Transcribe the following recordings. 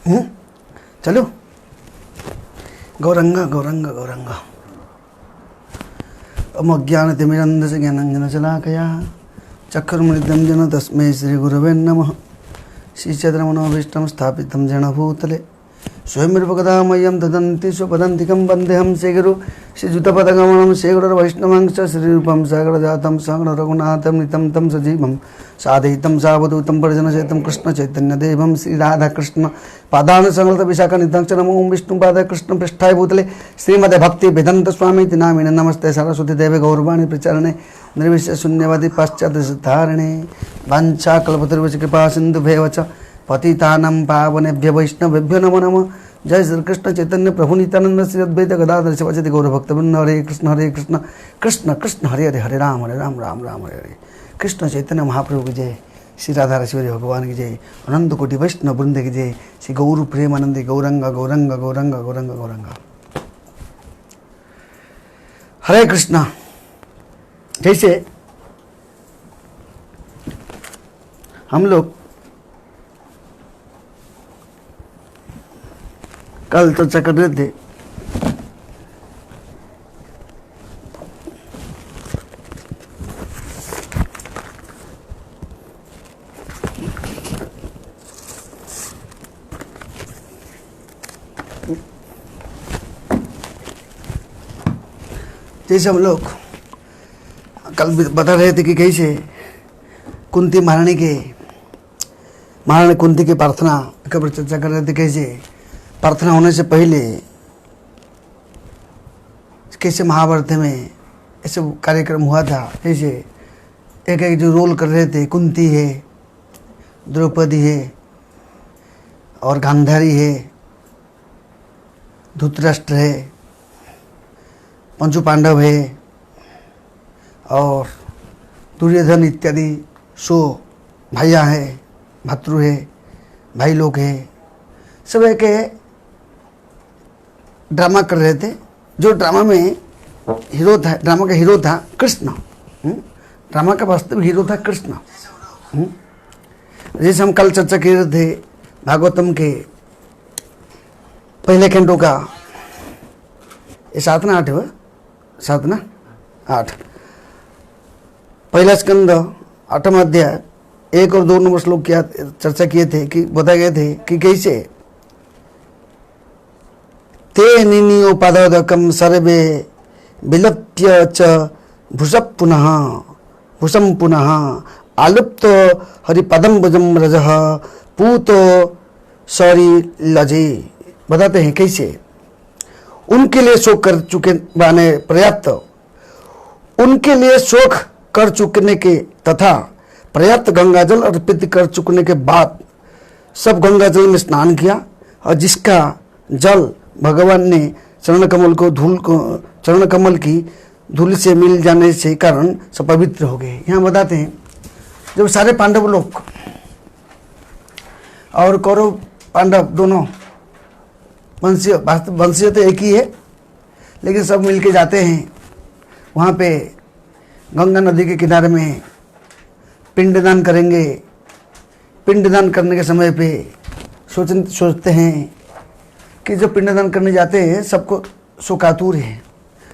चलो गौरंगा गौरंगा गौरंगा अज्ञानतिमिरन्धस्य ज्ञानाञ्जनशलाकया चक्षुरुन्मिलितं येन तस्मै श्रीगुरवे नमः। श्रीचन्द्रमनोभीष्टं स्थापितं येन भूतले स्वयं मह्यं ददन्ति स्वपदान्तिकं वन्देऽहं श्रीगुरु श्रीयुतपदगमनं श्रीगुरुर्वैष्णवं च श्रीरूपं सागरजातं सागररघुनाथं नितं तं सजीवं साधयितं सावधूतं परिजनसहितं कृष्णचैतन्यदेवं श्रीराधाकृष्ण पादान संगत विशाखानितं च नमो विष्णुपादाय कृष्णपृष्ठाय भूतले श्रीमदे भक्ति वेदांत स्वामी नामिने नमस्ते सरस्वती देवे गौरवाणी प्रचारणे निर्विशेष शून्यवादी पाश्चात्य वाञ्छाकल्पतरुश्च कृपा सिन्धुभ्येव च पतितानां पावनेभ्यो वैष्णवेभ्यो नमो नमः। जय श्री कृष्ण चैतन्य प्रभु नित्यानंद श्री अद्वैत गदाधर शिवासादि गौरभक्तवृंद। हरे कृष्ण कृष्ण कृष्ण हरे हरे हरे राम राम राम हरे हरे। कृष्ण चैतन्य महाप्रभु की जय, श्री राधा राजेश्वरी भगवान की जय, अनंत कोटि वैष्णव वृंद की जय, श्री गौर प्रेमानंदी गौरंगा गौरंगा गौरंगा गौरंगा गौरंगा। हरे कृष्णा। जैसे हम लोग कल चर्चा कर रहे थे जैसे हम लोग कल बता रहे थे कि कैसे कुंती महारानी कुंती की प्रार्थना कब चर्चा कर रहे थे, कैसे प्रार्थना होने से पहले कैसे महाभारत में ऐसे कार्यक्रम हुआ था। जैसे एक एक जो रोल कर रहे थे, कुंती है, द्रौपदी है और गांधारी है, धृतराष्ट्र है, पंचु पांडव है और दुर्योधन इत्यादि सो भाइयाँ है, भातृ है, भाई लोग है, सब एक ड्रामा कर रहे थे। जो ड्रामा में हीरो था, ड्रामा का हीरो था कृष्ण। ड्रामा का वास्तविक हीरो था कृष्ण। जैसे हम कल चर्चा कर रहे थे भागवतम के पहले खंडों का, ये 7 ना 8 है, 7 ना 8, पहला स्कंद 8वां अध्याय 1 और 2 नंबर श्लोक किया चर्चा किए थे कि बताए गए थे कि कैसे ते निनियोपादकम सर्वे विलप्य च भूषम पुनः आलुप्त हरिपदम भुजम रजः पूतो सौरी लजे। बताते हैं कैसे उनके लिए शोक कर चुके माने पर्याप्त, उनके लिए शोक कर चुकने के तथा पर्याप्त गंगाजल अर्पित कर चुकने के बाद सब गंगाजल में स्नान किया और जिसका जल भगवान ने चरण कमल की धूल से मिल जाने से कारण सब पवित्र हो गए। यहाँ बताते हैं जब सारे पांडव लोग और कौरव पांडव दोनों वंशीय तो एक ही है, लेकिन सब मिलके जाते हैं वहाँ पे गंगा नदी के किनारे में पिंडदान करेंगे। पिंडदान करने के समय पे सोचते हैं कि जो पिंडदान करने जाते हैं सबको शोकातुर है,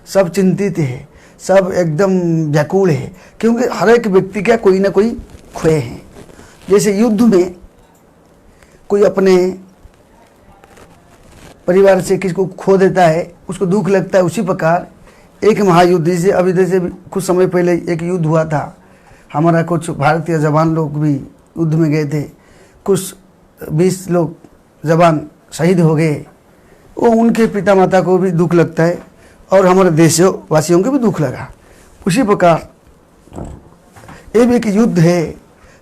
सब चिंतित है, सब एकदम व्याकुल है, क्योंकि हर एक व्यक्ति का कोई ना कोई खोए हैं। जैसे युद्ध में कोई अपने परिवार से किसी को खो देता है, उसको दुख लगता है, उसी प्रकार एक महायुद्ध, जैसे अभी जैसे कुछ समय पहले एक युद्ध हुआ था, हमारा कुछ भारतीय जवान लोग भी युद्ध में गए थे, कुछ 20 लोग जवान शहीद हो गए, वो उनके पिता माता को भी दुख लगता है और हमारे देशवासियों को भी दुख लगा। उसी प्रकार ये भी एक युद्ध है,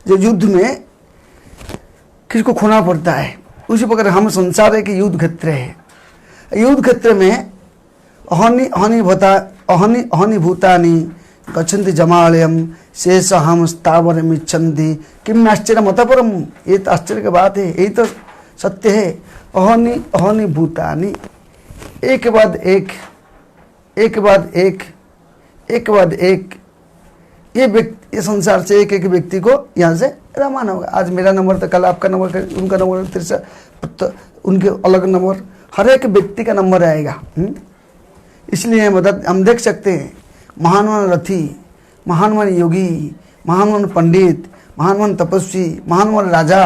जो युद्ध में किसी को खोना पड़ता है। उसी प्रकार हम संसार एक युद्ध क्षेत्र है। युद्ध क्षेत्र में अहनि भूतानि गच्छन्ति जमालयम शेष हम स्थावर मिच्छन्ति किम आश्चर्य मतपरम। ये तो आश्चर्य की बात है, यही तो सत्य है। अहनि भूतानि, एक बाद एक, एक बाद एक, एक बाद एक, ये संसार से एक एक व्यक्ति को यहाँ से रामायण होगा। आज मेरा नंबर था, कल आपका नंबर, उनका नंबर, तीसरा तो उनके अलग नंबर, हर एक व्यक्ति का नंबर आएगा। इसलिए हम देख सकते हैं महान रथी, महान योगी, महान पंडित, महान तपस्वी, महान राजा,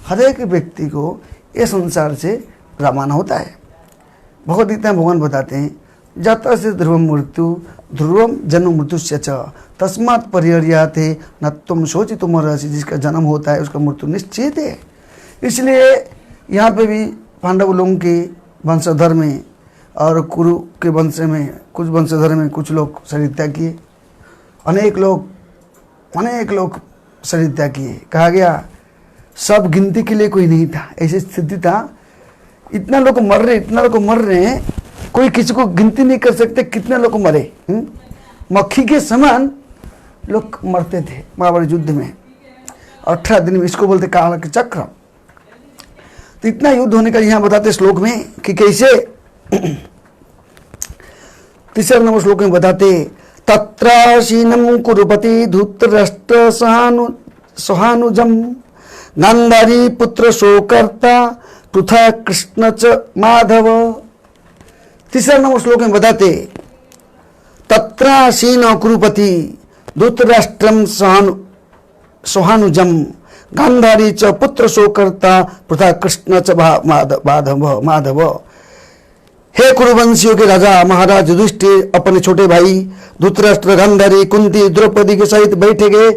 हर एक व्यक्ति को ये संसार से रवाना होता है। भगवद्गीता भगवान बताते हैं जाता से ध्रुवम मृत्यु ध्रुवम जन्म मृत्युश्च तस्मात् परिहर्याते न तुम शोचितुम अर्हसि। जिसका जन्म होता है उसका मृत्यु निश्चित है। इसलिए यहाँ पे भी पांडव लोगों के वंशधर में और कुरु के वंश में, कुछ वंशधर में कुछ लोग शरीर त्याग किए, अनेक लोग शरीर त्याग किए। कहा गया सब गिनती के लिए कोई नहीं था, ऐसी स्थिति था। इतना लोग मर रहे हैं, कोई किसी को गिनती नहीं कर सकते कितने लोग मरे। मक्खी के समान लोग मरते थे महाभारत युद्ध में। 18 दिन में, इसको बोलते काल के चक्र। तो इतना युद्ध होने का यहाँ बताते श्लोक में कि कैसे। तीसरे नंबर श्लोक में बताते तत्राशीनम कुरुपति धूतराष्ट्र सहानुजम गांधारी पुत्र शोकर्ता पृथा कृष्ण च माधव। तीसरा नंबर श्लोक में बताते तत्रासीन कुरुपति धूतराष्ट्रम सहानुजम गांधारी च पुत्र शोकर्ता पृथा कृष्ण च माधव। हे कुरुवंशियों के राजा महाराज युधिष्ठिर अपने छोटे भाई धूतराष्ट्र, गांधारी, कुंती, द्रौपदी के सहित बैठे गए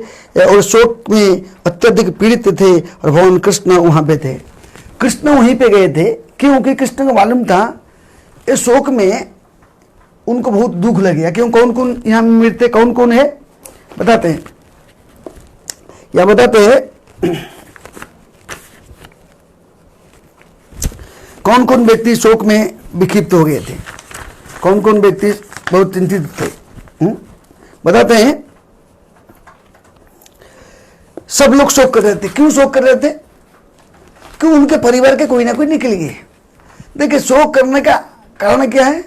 और शोक में अत्यधिक पीड़ित थे और भगवान कृष्ण वहां पे थे। कृष्ण वहीं पे गए थे क्योंकि कृष्ण को मालूम था इस शोक में उनको बहुत दुख लगेगा। क्यों, कौन कौन यहाँ मृत्यु, कौन कौन है बताते हैं, या बताते हैं कौन कौन व्यक्ति शोक में विक्षिप्त हो गए थे, कौन कौन व्यक्ति बहुत चिंतित थे। बताते हैं सब लोग शोक कर रहे थे। क्यों शोक कर रहे थे? क्यों, उनके परिवार के कोई ना कोई निकल गए। देखिए शोक करने का कारण क्या है?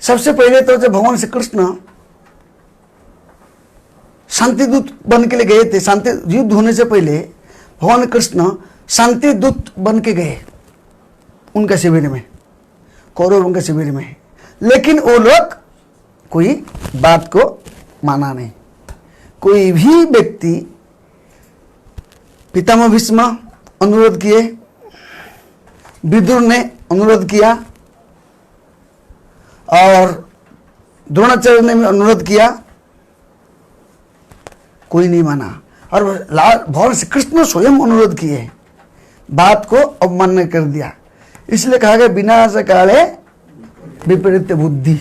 सबसे पहले तो जब भगवान श्री कृष्ण शांति दूत बन के लिए गए थे, शांति युद्ध होने से पहले भगवान कृष्ण शांति दूत बन के गए उनका शिविर में, कौरवों के शिविर में। लेकिन वो लोग कोई बात को माना नहीं। कोई भी व्यक्ति, पितामह भीष्म अनुरोध किए, विदुर ने अनुरोध किया और द्रोणाचार्य ने भी अनुरोध किया, कोई नहीं माना। और भगवान श्री कृष्ण स्वयं अनुरोध किए, बात को अवमान्य कर दिया। इसलिए कहा गया विनाश काले विपरीत बुद्धि।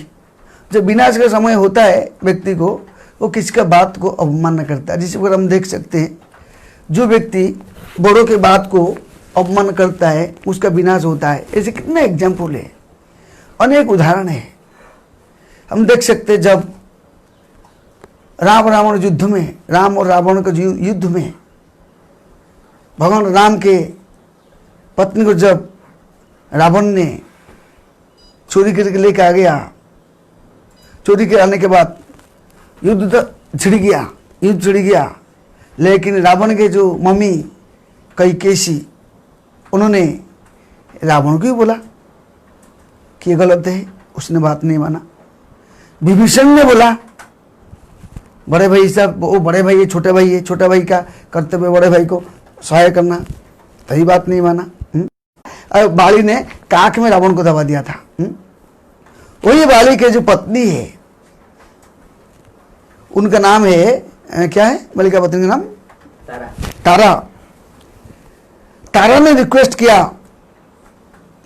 जब विनाश का समय होता है व्यक्ति को, वो किसका बात को अवमान्य करता है। जिस पर हम देख सकते हैं जो व्यक्ति बड़ों के बात को अवमान करता है उसका विनाश होता है। ऐसे कितने एग्जाम्पल है, अनेक उदाहरण है। हम देख सकते हैं जब राम रावण युद्ध में, राम और रावण के युद्ध में भगवान राम के पत्नी को जब रावण ने चोरी करके लेकर आ गया, चोरी के आने के बाद युद्ध तो छिड़ गया, लेकिन रावण के जो मम्मी कैकेयी उन्होंने रावण को ही बोला कि ये गलत है, उसने बात नहीं माना। विभीषण ने बोला बड़े भाई साहब, वो बड़े भाई है, छोटे भाई है, छोटा भाई का कर्तव्य बड़े भाई को सहाय करना, तभी बात नहीं माना। और बाली ने कांख में रावण को दबा दिया था। वही बाली के जो पत्नी है उनका नाम है क्या है, मल्लिका पत्नी का नाम तारा। तारा ने रिक्वेस्ट किया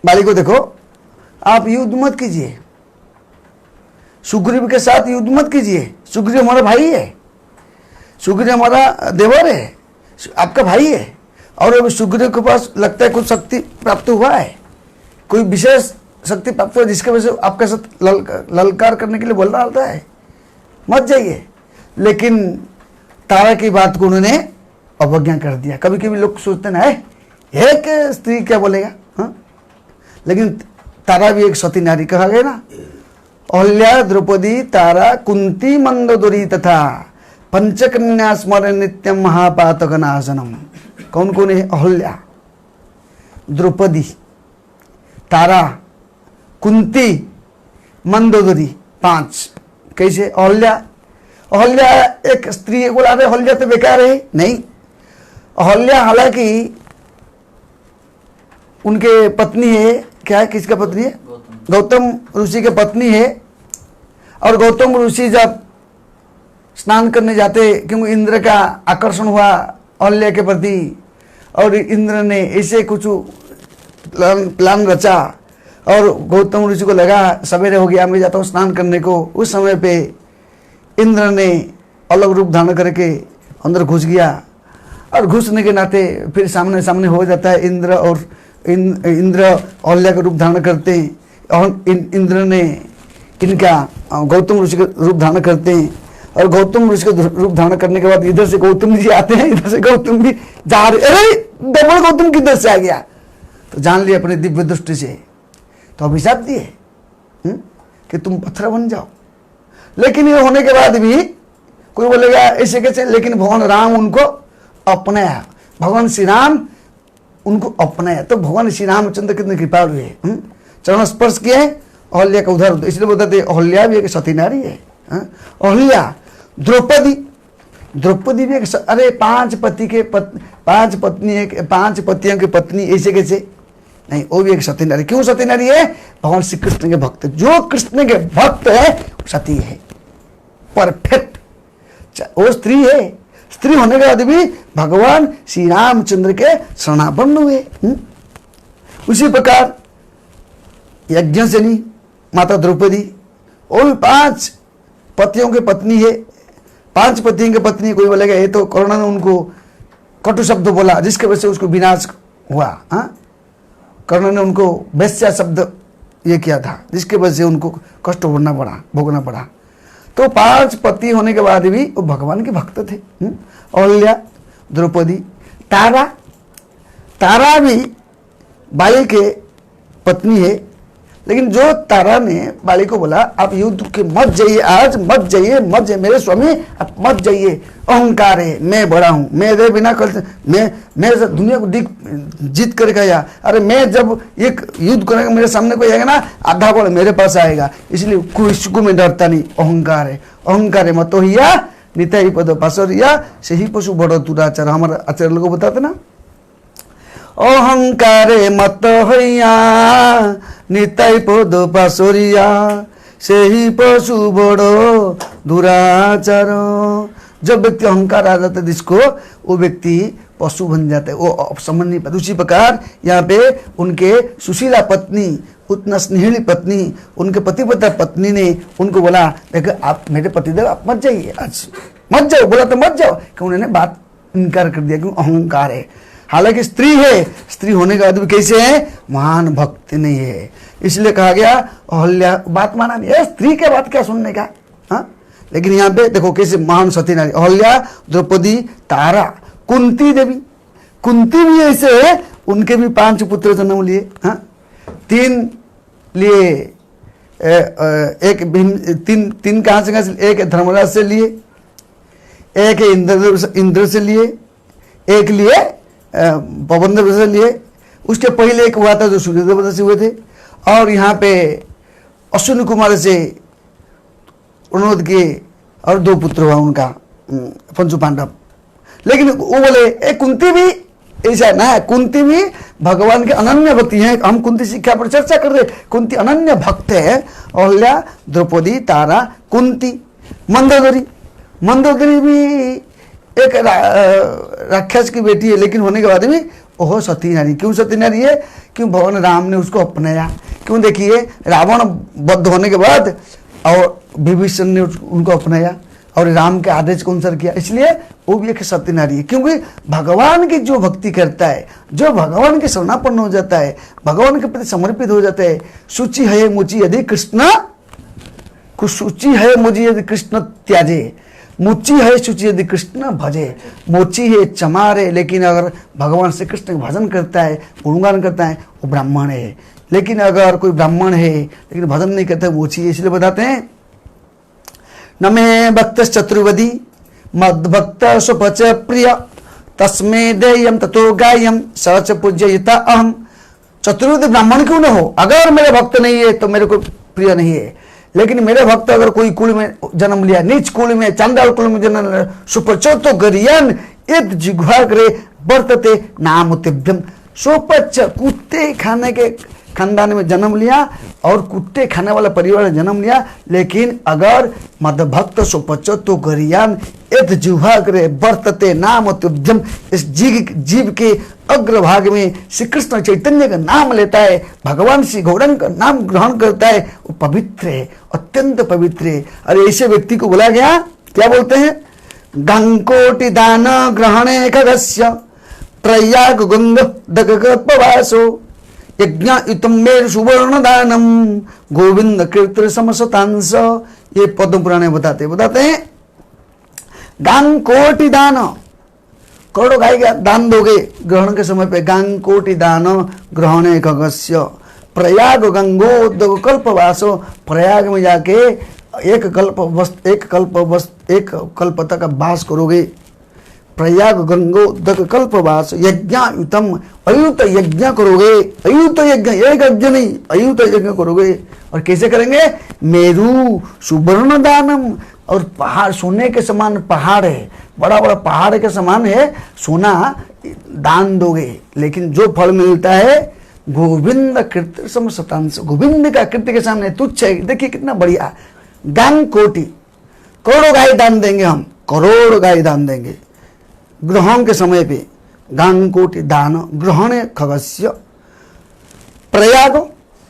बाली को, देखो आप युद्ध मत कीजिए, सुग्रीव के साथ युद्ध मत कीजिए। सुग्रीव हमारा भाई है, सुग्रीव हमारा देवर है, आपका भाई है। और अभी सुग्रीव के पास लगता है कुछ शक्ति प्राप्त हुआ है, कोई विशेष शक्ति प्राप्त हुआ जिसके वजह से आपके साथ ललकार करने के लिए बोल रहा होता है, मत जाइए। लेकिन तारा की बात को उन्होंने अवज्ञा कर दिया। कभी कभी लोग सोचते ना है एक स्त्री क्या बोलेगा, हाँ? लेकिन तारा भी एक सती नारी कहा गया ना। अहल्या, द्रौपदी, तारा, कुंती, मंदोदरी तथा पंचकन्या स्मरण नित्यम महापातक नाशनम। कौन कौन है? अहल्या, द्रौपदी, तारा, कुंती, मंदोदरी, 5। कैसे? अहल्या, अहल्या एक स्त्री है। बोला अहल्या तो बेकार है, नहीं। अहल्या हालांकि उनके पत्नी है, क्या है, किसका पत्नी है? गौतम ऋषि के पत्नी है। और गौतम ऋषि जब स्नान करने जाते, क्योंकि इंद्र का आकर्षण हुआ अहल्या के प्रति, और इंद्र ने ऐसे कुछ प्लान रचा, और गौतम ऋषि को लगा सवेरे हो गया, मैं जाता हूँ स्नान करने को। उस समय पे इंद्र ने अलग रूप धारण करके अंदर घुस गया, और घुसने के नाते फिर सामने सामने हो जाता है इंद्र, और इंद्र अहल्या का रूप धारण करते हैं, और इंद्र ने इनका गौतम ऋषि का रूप धारण करते हैं। और गौतम ऋषि का रूप धारण करने के बाद इधर से गौतम जी आते हैं, इधर से गौतम भी जा रहे, अरे डबल गौतम किधर से आ गया? तो जान लिया अपने दिव्य दृष्टि से, तो अभिशाप दिए कि तुम पत्थर बन जाओ। लेकिन ये होने के बाद भी कोई बोलेगा ऐसे कैसे, लेकिन भगवान राम उनको अपनाया, भगवान श्री राम उनको अपनाया। तो भगवान श्री रामचंद्र कितने कृपालु है, चरण स्पर्श किए अहल्या का उद्धार। इसलिए बताते अहल्या भी एक सती नारी है। अहल्या, द्रौपदी, द्रौपदी भी एक, अरे 5 पतियों की पत्नी, ऐसे कैसे? नहीं, वो भी एक सती नारी। क्यों सती नारी है? भगवान श्री कृष्ण के भक्त, जो कृष्ण के भक्त है सती है, परफेक्ट। वो स्त्री है, स्त्री होने के बाद भी भगवान श्री रामचंद्र के शरणापन्न हुए। उसी प्रकार यज्ञसेनी माता द्रौपदी, वो भी 5 पतियों की पत्नी है। 5 पतियों की पत्नी, कोई बोलेगा ये तो करुणा ने उनको कटु शब्द बोला जिसके वजह से उसको विनाश हुआ। करुणा ने उनको वैश्या शब्द ये किया था जिसके वजह से उनको कष्ट भोगना पड़ा। तो 5 पति होने के बाद भी वो भगवान के भक्त थे। अहल्या, द्रौपदी, तारा, तारा भी बाली के पत्नी है। लेकिन जो तारा ने बाली को बोला आप युद्ध के मत जाइए, आज मत जाइए मेरे स्वामी, आप मत जाइए, अहंकार है, मैं बड़ा हूं, मेरे बिना कर, मैं दुनिया को जीत कर गया। अरे मैं जब एक युद्ध करेगा मेरे सामने कोई आएगा ना, आधा बल मेरे पास आएगा, इसलिए किसको मैं डरता नहीं। अहंकार है मत हिया निताई पद पासरिया से ही पशु बड़ दुराचार। हमारे आचार्य लोग बताते ना, अहंकारे मत हइया निताई पद पासरिया से ही पशु बड़ो दुराचार। जब व्यक्ति अहंकार आ जाता है जिसको, वो व्यक्ति पशु बन जाता है, वो समझ नहीं पाता। उसी प्रकार यहाँ पे उनके सुशीला पत्नी, उतना स्नेहिली पत्नी, उनके पतिव्रता पत्नी ने उनको बोला देखो आप मेरे पतिदेव आप मत जाइए, आज मत जाओ। बोला तो मत जाओ, कि उन्होंने बात इनकार कर दिया, क्यों? अहंकार है। हालांकि स्त्री है, स्त्री होने के बाद भी कैसे है? महान भक्ति नहीं है। इसलिए कहा गया अहल्या बात माना नहीं है, स्त्री के बात क्या सुनने का। लेकिन यहाँ पे देखो कैसे महान सती नारी, अहल्या, द्रौपदी, तारा, कुंती देवी। कुंती भी ऐसे है, उनके भी 5 पुत्र जन्म लिए। 3 लिए, तीन कहाँ से? एक धर्मराज से लिए, एक इंद्र से लिए, एक लिए पवनदेव से लिए। उसके पहले एक हुआ था जो सूर्यदेव से हुए थे। और यहाँ पे अश्विनी कुमार से अनुरोध किए, और 2 पुत्र हुआ उनका, पंचु पांडव। लेकिन वो बोले ए कुंती भी ऐसा ना, कुंती भी भगवान के अनन्य भक्ति है। हम कुंती शिक्षा पर चर्चा कर रहे, कुंती अनन्य भक्त है। अहल्या, द्रौपदी, तारा, कुंती, मंदोदरी भी एक राक्षस की बेटी है, लेकिन होने के बाद भी ओह सती नारी। क्यों सती नारी है? क्यों? भगवान राम ने उसको अपनाया। क्यों? देखिए रावण बद्ध होने के बाद और विभीषण ने उनको अपनाया और राम के आदेश को अनुसार किया, इसलिए वो भी एक सती नारी है। क्योंकि भगवान की जो भक्ति करता है, जो भगवान के शरणापन्न हो जाता है, भगवान के प्रति समर्पित हो जाता है, शुचि है मुचि यदि कृष्ण, शुचि है मुझे यदि कृष्ण त्याजे, मुची है शुचि यदि कृष्ण भजे, मोची है चमारे। लेकिन अगर भगवान श्री कृष्ण का भजन करता है, गुणगान करता है, वो ब्राह्मण है। लेकिन अगर कोई ब्राह्मण है लेकिन भजन नहीं करता, मोची है। इसलिए बताते हैं न मे भक्त चतुर्वदी मद्भक्त सुपच प्रिय तस्मे देयम ततो गायम सच पूज्यता अहम। चतुर्वेद ब्राह्मण क्यों न हो, अगर मेरे भक्त नहीं है तो मेरे को प्रिय नहीं है। लेकिन मेरे भक्त अगर कोई कुल में जन्म लिया, नीच कुल में, चांडाल कुल में जन्म लिया, सुपचो तो गरियन इत जिह्वा करे वर्तते नाम तिभ्यम। सुपच कुत्ते खाने के खानदान में जन्म लिया और कुत्ते खाने वाला परिवार में जन्म लिया, लेकिन अगर मदभक्त सुपच तो गरियान इत जिह्वा करे वर्तते नाम तिभ्यम, इस जीव के अग्रभाग में श्री कृष्ण चैतन्य का नाम लेता है, भगवान श्री गौरंग का नाम ग्रहण करता है, वो पवित्र है, अत्यंत पवित्र है। और ऐसे व्यक्ति को बोला गया, क्या बोलते हैं, गंकोटि दान ग्रहणे खगस्य प्रयाग गुंग दगगपवासो यज्ञ युतम मेर सुवर्ण दानम गोविंद कीर्ति समसतांस। ये पद्म पुराण में बताते हैं गंकोटि दान, करोड़ों गाय का दान दोगे ग्रहण के समय पे, गंकोटि दान ग्रहणे खगस्य प्रयाग गंगो कल्पवासो, प्रयाग में जाके एक कल्प तक वास करोगे। प्रयाग गंगो कल्पवास यज्ञायुतम, अयुत यज्ञ करोगे, अयुत यज्ञ, एक यज्ञ नहीं अयुत यज्ञ करोगे। और कैसे करेंगे, मेरु सुवर्ण दानम, और पहाड़ सोने के समान पहाड़ है, बड़ा बड़ा पहाड़ के समान है सोना, दान दोगे, लेकिन जो फल मिलता है गोविंद कीर्ति समसतांस, गोविंद का कीर्ति के सामने तुच्छ है। देखिए कितना बढ़िया, गंग कोटि, करोड़ों गाय दान देंगे हम, करोड़ों गाय दान देंगे ग्रहण के समय पे, गंग कोटि दान ग्रहण खगस्य प्रयाग,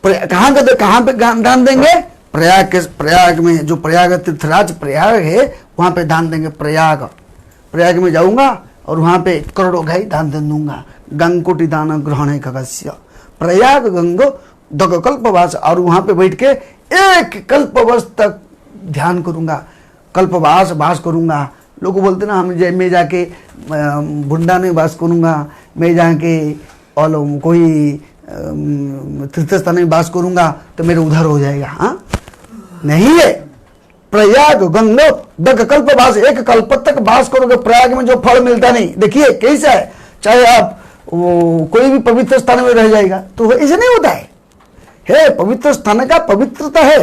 कहाँ पे दान देंगे, प्रयाग में, जो प्रयाग तीर्थराज प्रयाग है वहां पे दान देंगे। प्रयाग में जाऊंगा और वहां पे करोड़ों गाय दान दे दूंगा। गंगकोटि दान ग्रहण खगस्य प्रयाग गंगो दग कल्पवास, और वहां पे बैठ के एक कल्पवर्ष तक ध्यान करूंगा, कल्पवास वास करूंगा। लोग बोलते ना, मैं जाके बुंडा में वास करूंगा, मैं जाके और कोई तीर्थ स्थान में वास करूंगा तो मेरे उधर हो जाएगा। हाँ नहीं है, प्रयाग गंगो दग कल्पवास, एक कल्प तक वास करोगे प्रयाग में, जो फल मिलता नहीं। देखिए कैसा है, चाहे आप कोई भी पवित्र स्थान में रह जाएगा तो ऐसे नहीं होता है पवित्र स्थान का पवित्रता है,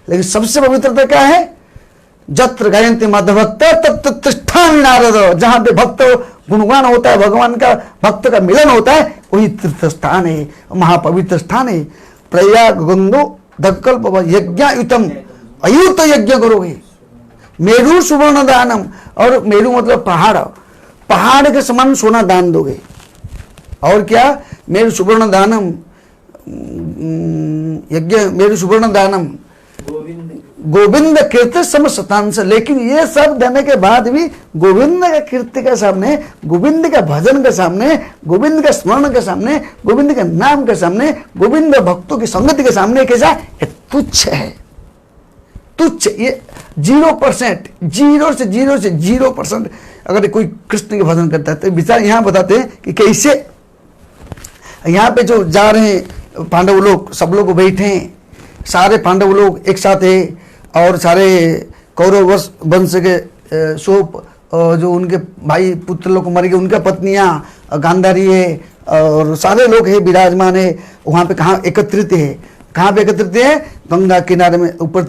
लेकिन सबसे पवित्रता क्या है, जत्र गायन्ति माधभक्त तत्र तिष्ठामि नारद, जहां पे भक्त गुणगान होता है, भगवान का भक्त का मिलन होता है, वही तीर्थ स्थान है, महापवित्र स्थान है। प्रयाग गंगो दक्कल्प यज्ञायुतम, अयुत यज्ञ करोगे। मेरु सुवर्ण दानम, और मेरु मतलब पहाड़, पहाड़ के समान सोना दान दोगे। और क्या, मेरु सुवर्ण दानम यज्ञ, मेरु सुवर्ण दानम गोविंद कीर्ति समसतांस। लेकिन ये सब देने के बाद भी गोविंद का कीर्ति के सामने, गोविंद का भजन के सामने, गोविंद के स्मरण के सामने, गोविंद के नाम के सामने, गोविंद भक्तों की संगति के सामने कैसा, ये तुच्छ है, तुच्छ। ये 0%, 0 से 0% अगर कोई कृष्ण के भजन करता है तो विचार यहाँ बताते हैं कि कैसे। यहाँ पे जो जा रहे हैं पांडव लोग, सब लोग बैठे हैं, सारे पांडव लोग एक साथ है, और सारे कौरव वंश के सोप जो उनके भाई पुत्र लोग मर गए, उनका पत्नियां गांधारी है, और सारे लोग है विराजमान है वहाँ पे। कहाँ एकत्रित है, कहाँ पे एकत्रित है, गंगा किनारे में ऊपर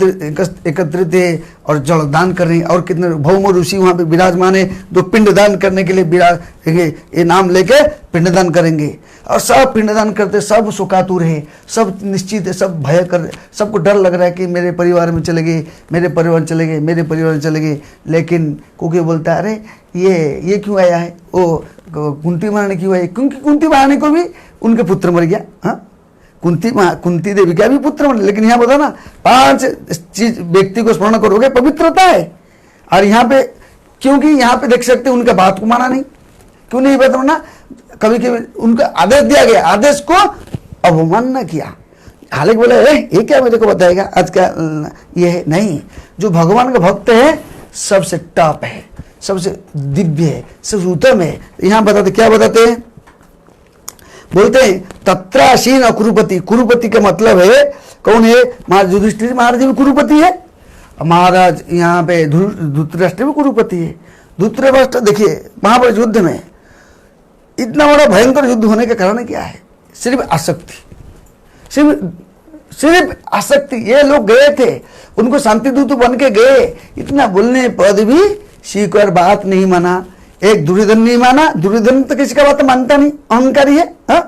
एकत्रित है और जल दान कर रहे हैं। और कितने भौम ऋषि वहाँ पे विराजमान है, जो पिंडदान करने के लिए ये नाम लेके पिंडदान करेंगे। और सब पिंडदान करते, सब शोकातुर है, सब निश्चित है, सब भय कर, सबको डर लग रहा है कि मेरे परिवार में चले गए, मेरे परिवार चले गए, मेरे परिवार चले गए। लेकिन कोई बोलता है अरे ये क्यों आया है, वो कुंती महारानी क्यों आई, क्योंकि कुंती महारानी को भी उनके पुत्र मर गया। हाँ, कुंती देवी का भी पुत्र मर, लेकिन यहाँ बता ना 5 चीज व्यक्ति को स्मरण करोगे, पवित्रता है। और यहाँ पे, क्योंकि यहाँ पे देख सकते उनका बात को माना नहीं, क्यों नहीं बात माना, कभी कभी उनका आदेश दिया गया, आदेश को अवमानना किया। हालांकि बोले ये क्या मेरे को बताएगा आज का, ये है नहीं, जो भगवान का भक्त है सबसे टॉप है, सबसे दिव्य है, सबसे उत्तम है। यहाँ बताते, क्या बताते हैं, बोलते हैं तत्रासीन कुरुपति। कुरुपति का मतलब है कौन है, महाराज युधिष्ठिर महाराज भी कुरुपति है, महाराज यहाँ पे धृतराष्ट्र भी कुरुपति है। धृतराष्ट्र देखिए महाभारत युद्ध में इतना बड़ा भयंकर युद्ध होने का कारण क्या है? सिर्फ आसक्ति, सिर्फ आसक्ति। ये लोग गए थे, उनको शांति दूत बन के गए, इतना बोलने पर भी स्वीकार बात नहीं माना। एक दुर्योधन नहीं माना, दुर्योधन तो किसी का बात मानता नहीं, अहंकारी है। हा?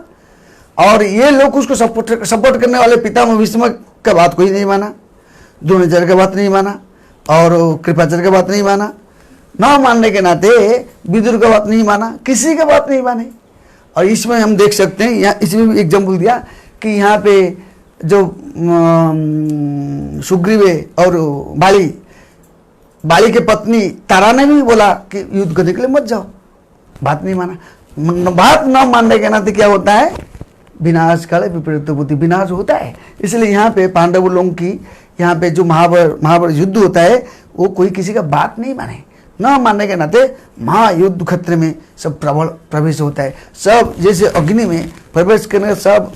और ये लोग उसको सपोर्ट करने वाले पितामह भीष्म का बात कोई नहीं माना, द्रोणाचार्य का बात नहीं माना और कृपाचार्य का बात नहीं माना, ना मानने के नाते विदुर का बात नहीं माना, किसी का बात नहीं माने। और इसमें हम देख सकते हैं, यहाँ इसमें भी एग्जाम्पल दिया कि यहाँ पे जो सुग्रीव और बाली के पत्नी तारा ने भी बोला कि युद्ध करने के लिए मत जाओ, बात नहीं माना। बात न मानने के नाते क्या होता है? विनाश काले विपरीत बुद्धि, विनाश होता है। इसलिए यहाँ पे पांडव लोगों की यहाँ पे जो महाभारत युद्ध होता है वो कोई किसी का बात नहीं माने, न मानने के नाते महायुद्ध खतरे में सब प्रबल प्रवेश होता है। सब जैसे अग्नि में प्रवेश करने का सब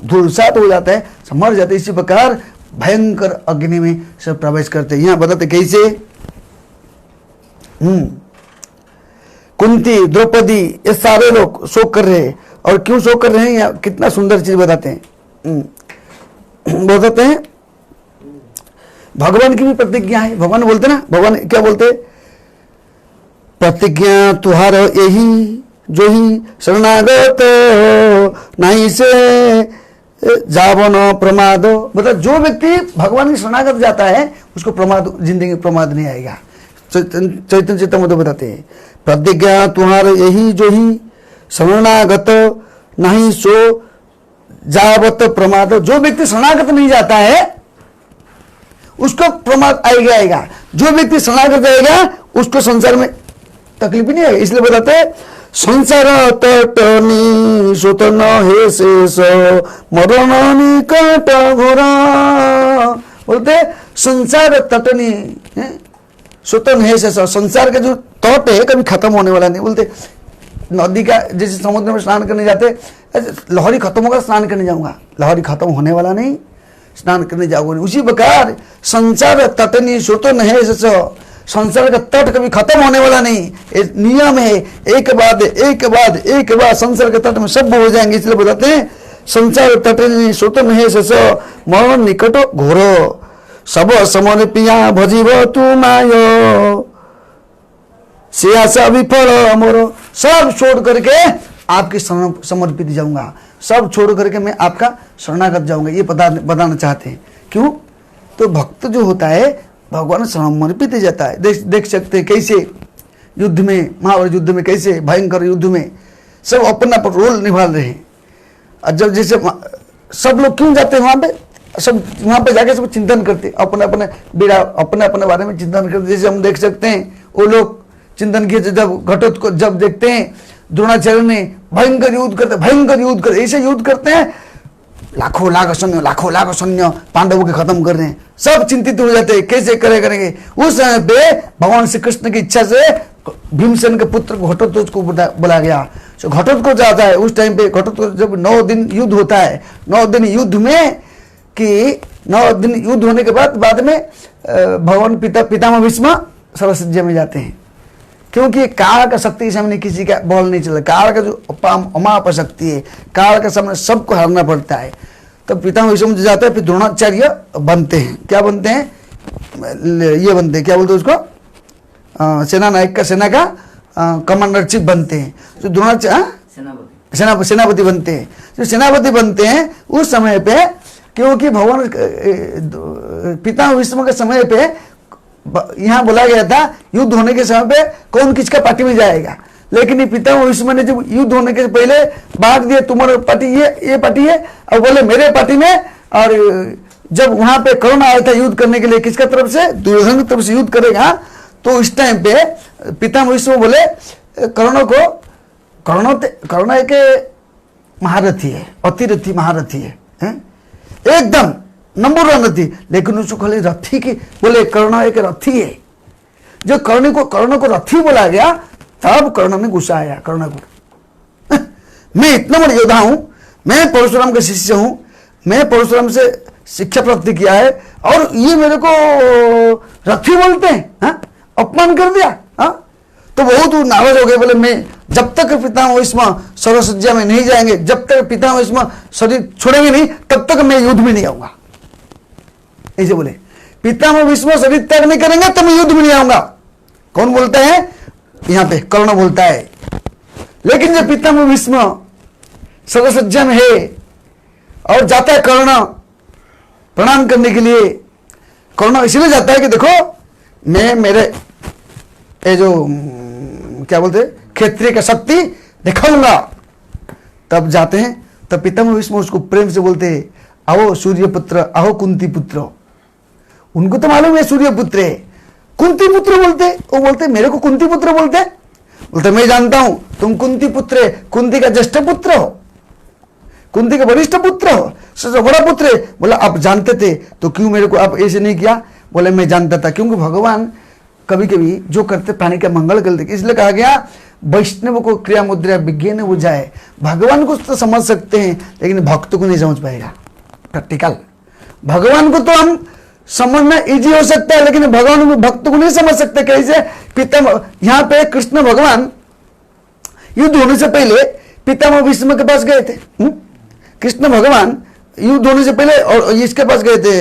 धूलसात हो जाता है, सब मर जाते हैं। इसी प्रकार भयंकर अग्नि में सब प्रवेश करते हैं। यहाँ बताते कैसे? कुंती, द्रौपदी, ये सारे लोग शोक कर रहे हैं। और क्यों शोक कर रहे हैं? यहाँ कितना सुंदर चीज बताते हैं। बताते हैं भगवान की भी प्रतिज्ञा है। भगवान बोलते ना, भगवान क्या बोलते? प्रतिज्ञा तुहार यही जो ही शरणागत नहीं से जावन प्रमाद। मतलब जो व्यक्ति भगवान की शरणागत जाता है उसको प्रमाद, जिंदगी में प्रमाद नहीं आएगा। चैतन्य चेतामृत बताते हैं प्रतिज्ञा तुम्हारे यही जो ही शरणागत नहीं सो जावत प्रमाद। जो व्यक्ति शरणागत नहीं जाता है उसको प्रमाद आएगा। जो व्यक्ति शरणागत जाएगा उसको संसार में तकलीफ नहीं आएगी। इसलिए बताते हैं संसार तटनी सुतन हे शेष मरण निकट घोरा। बोलते संसार तटनी सुतन हे शेष, संसार का जो तट है कभी खत्म होने वाला नहीं। बोलते नदी का जैसे समुद्र में स्नान करने जाते, लहरी खत्म होगा स्नान करने जाऊंगा, लहरी खत्म होने वाला नहीं, स्नान करने जाओगे। उसी प्रकार संसार तटनी सुतन हे शेष, संसार का तट कभी खत्म होने वाला नहीं, नियम है। एक बाद संसार के तट में सब हो जाएंगे। इसलिए बताते हैं संसार तट सुतन है शेष मरण निकट घोर सब समर्पिया भजीव तुमायो से आशा विफल मोरो। सब छोड़ करके आपकी समर्पित जाऊंगा, सब छोड़ करके मैं आपका शरणागत जाऊंगा। ये बताना चाहते हैं। क्यों? तो भक्त जो होता है भगवान समर्पित जाता है। देख सकते हैं कैसे युद्ध में, महाभारत युद्ध में कैसे भयंकर युद्ध में सब अपना रोल निभा रहे हैं। और जब जैसे सब लोग क्यों जाते हैं वहां पे, सब वहां पे जाके सब चिंतन करते, अपने अपने बीड़ा अपने बारे में चिंतन करते। जैसे हम देख सकते हैं वो लोग चिंतन किए जब घटोत्कच को जब देखते हैं द्रोणाचार्य ने भयंकर युद्ध करते, ऐसे युद्ध करते हैं लाखों लाख सैन्य पांडवों के खत्म कर रहे हैं। सब चिंतित हो जाते हैं कैसे करेंगे। उस समय पे भगवान श्री कृष्ण की इच्छा से भीमसेन के पुत्र घटोत्कच को बुला गया। तो घटोत्कच जाता है उस टाइम पे। घटोत्कच जब 9 दिन युद्ध होता है, 9 दिन युद्ध में कि 9 दिन युद्ध होने के बाद में भगवान पितामह भीष्म सरसज्जा में जाते हैं। क्योंकि काल का शक्ति के सामने किसी का बॉल नहीं चलता। काल का जो अमाप शक्ति है, काल के सामने सबको हारना पड़ता है। तो पितामह भीष्म जाते हैं, फिर द्रोणाचार्य बनते हैं। क्या बनते हैं? ये बनते हैं, क्या बोलते हैं उसको, सेना नायक का, सेना का कमांडर चीफ बनते हैं। तो द्रोणाचार्य सेनापति बनते हैं। जो सेनापति बनते हैं उस समय पे, क्योंकि भगवान पितामह भीष्म के समय पे यहाँ बोला गया था युद्ध होने के समय पे कौन किसका पार्टी में जाएगा। लेकिन ये पितामह भीष्म ने जब युद्ध होने के पहले बांट दिया, तुम्हारा पार्टी ये पार्टी है, और बोले मेरे पार्टी में। और जब वहां पे कर्ण आया था युद्ध करने के लिए, किसका तरफ से? दुर्योधन की तरफ से युद्ध करेगा। तो इस टाइम पे पितामह भीष्म बोले कर्ण एक महारथी है, अतिरथी महारथी है, एकदम नंबर 1 रथी। लेकिन उसको खाली रथी की बोले, कर्ण एक रथी है। जो कर्ण को रथी बोला गया तब कर्ण में गुस्सा आया। कर्ण को मैं इतना बड़ा योद्धा हूं, मैं परशुराम का शिष्य हूं, मैं परशुराम से शिक्षा प्राप्त किया है, और ये मेरे को रथी बोलते हैं। अपमान कर दिया। तो बहुत नाराज हो गए, बोले मैं जब तक पितामह भीष्म सर्वसज्जा में नहीं जाएंगे, जब तक पितामह भीष्म शरीर छोड़ेंगे नहीं, तब तक मैं युद्ध में नहीं आऊंगा। ऐसे बोले, पितामह भीष्म शरीर त्याग नहीं करेंगे तो मैं युद्ध में नहीं आऊंगा। कौन बोलता है? यहां पे कर्ण बोलता है। लेकिन जब पितामह भीष्म सर्वसज्जा में है और जाता है कर्ण प्रणाम करने के लिए, कर्ण इसलिए जाता है कि देखो मैं मेरे ये जो क्या बोलते हैं क्षत्रिय का शक्ति दिखाऊंगा। तब जाते हैं, तब पितामह भीष्म उसको प्रेम से बोलते हैं, आओ सूर्य पुत्र, आओ कुंती पुत्र। उनको तो मालूम है सूर्य पुत्र है, कुंती पुत्र बोलते, वो बोलते मेरे को कुंती पुत्र बोलते, बोलते मैं जानता हूं तुम कुंती पुत्र है, कुंती का ज्येष्ठ पुत्र हो, कुंती का वरिष्ठ पुत्र हो, सबसे बड़ा पुत्र है। बोला आप जानते थे तो क्यों मेरे को आप ऐसे नहीं किया? बोले मैं जानता था, क्योंकि भगवान कभी कभी जो करते प्राणी का मंगल करते, इसलिए कहा गया वैष्णव को क्रिया मुद्रा विज्ञान बुझाए। भगवान को तो समझ सकते हैं लेकिन भक्त को नहीं समझ पाएगा। प्रैक्टिकल भगवान को तो हम समझना इजी हो सकता है, लेकिन भगवान को भक्त को नहीं समझ सकते। कैसे? पितामह, यहाँ पे कृष्ण भगवान युद्ध होने से पहले पितामह भीष्म के पास गए थे। कृष्ण भगवान युद्ध होने से पहले और इसके पास गए थे,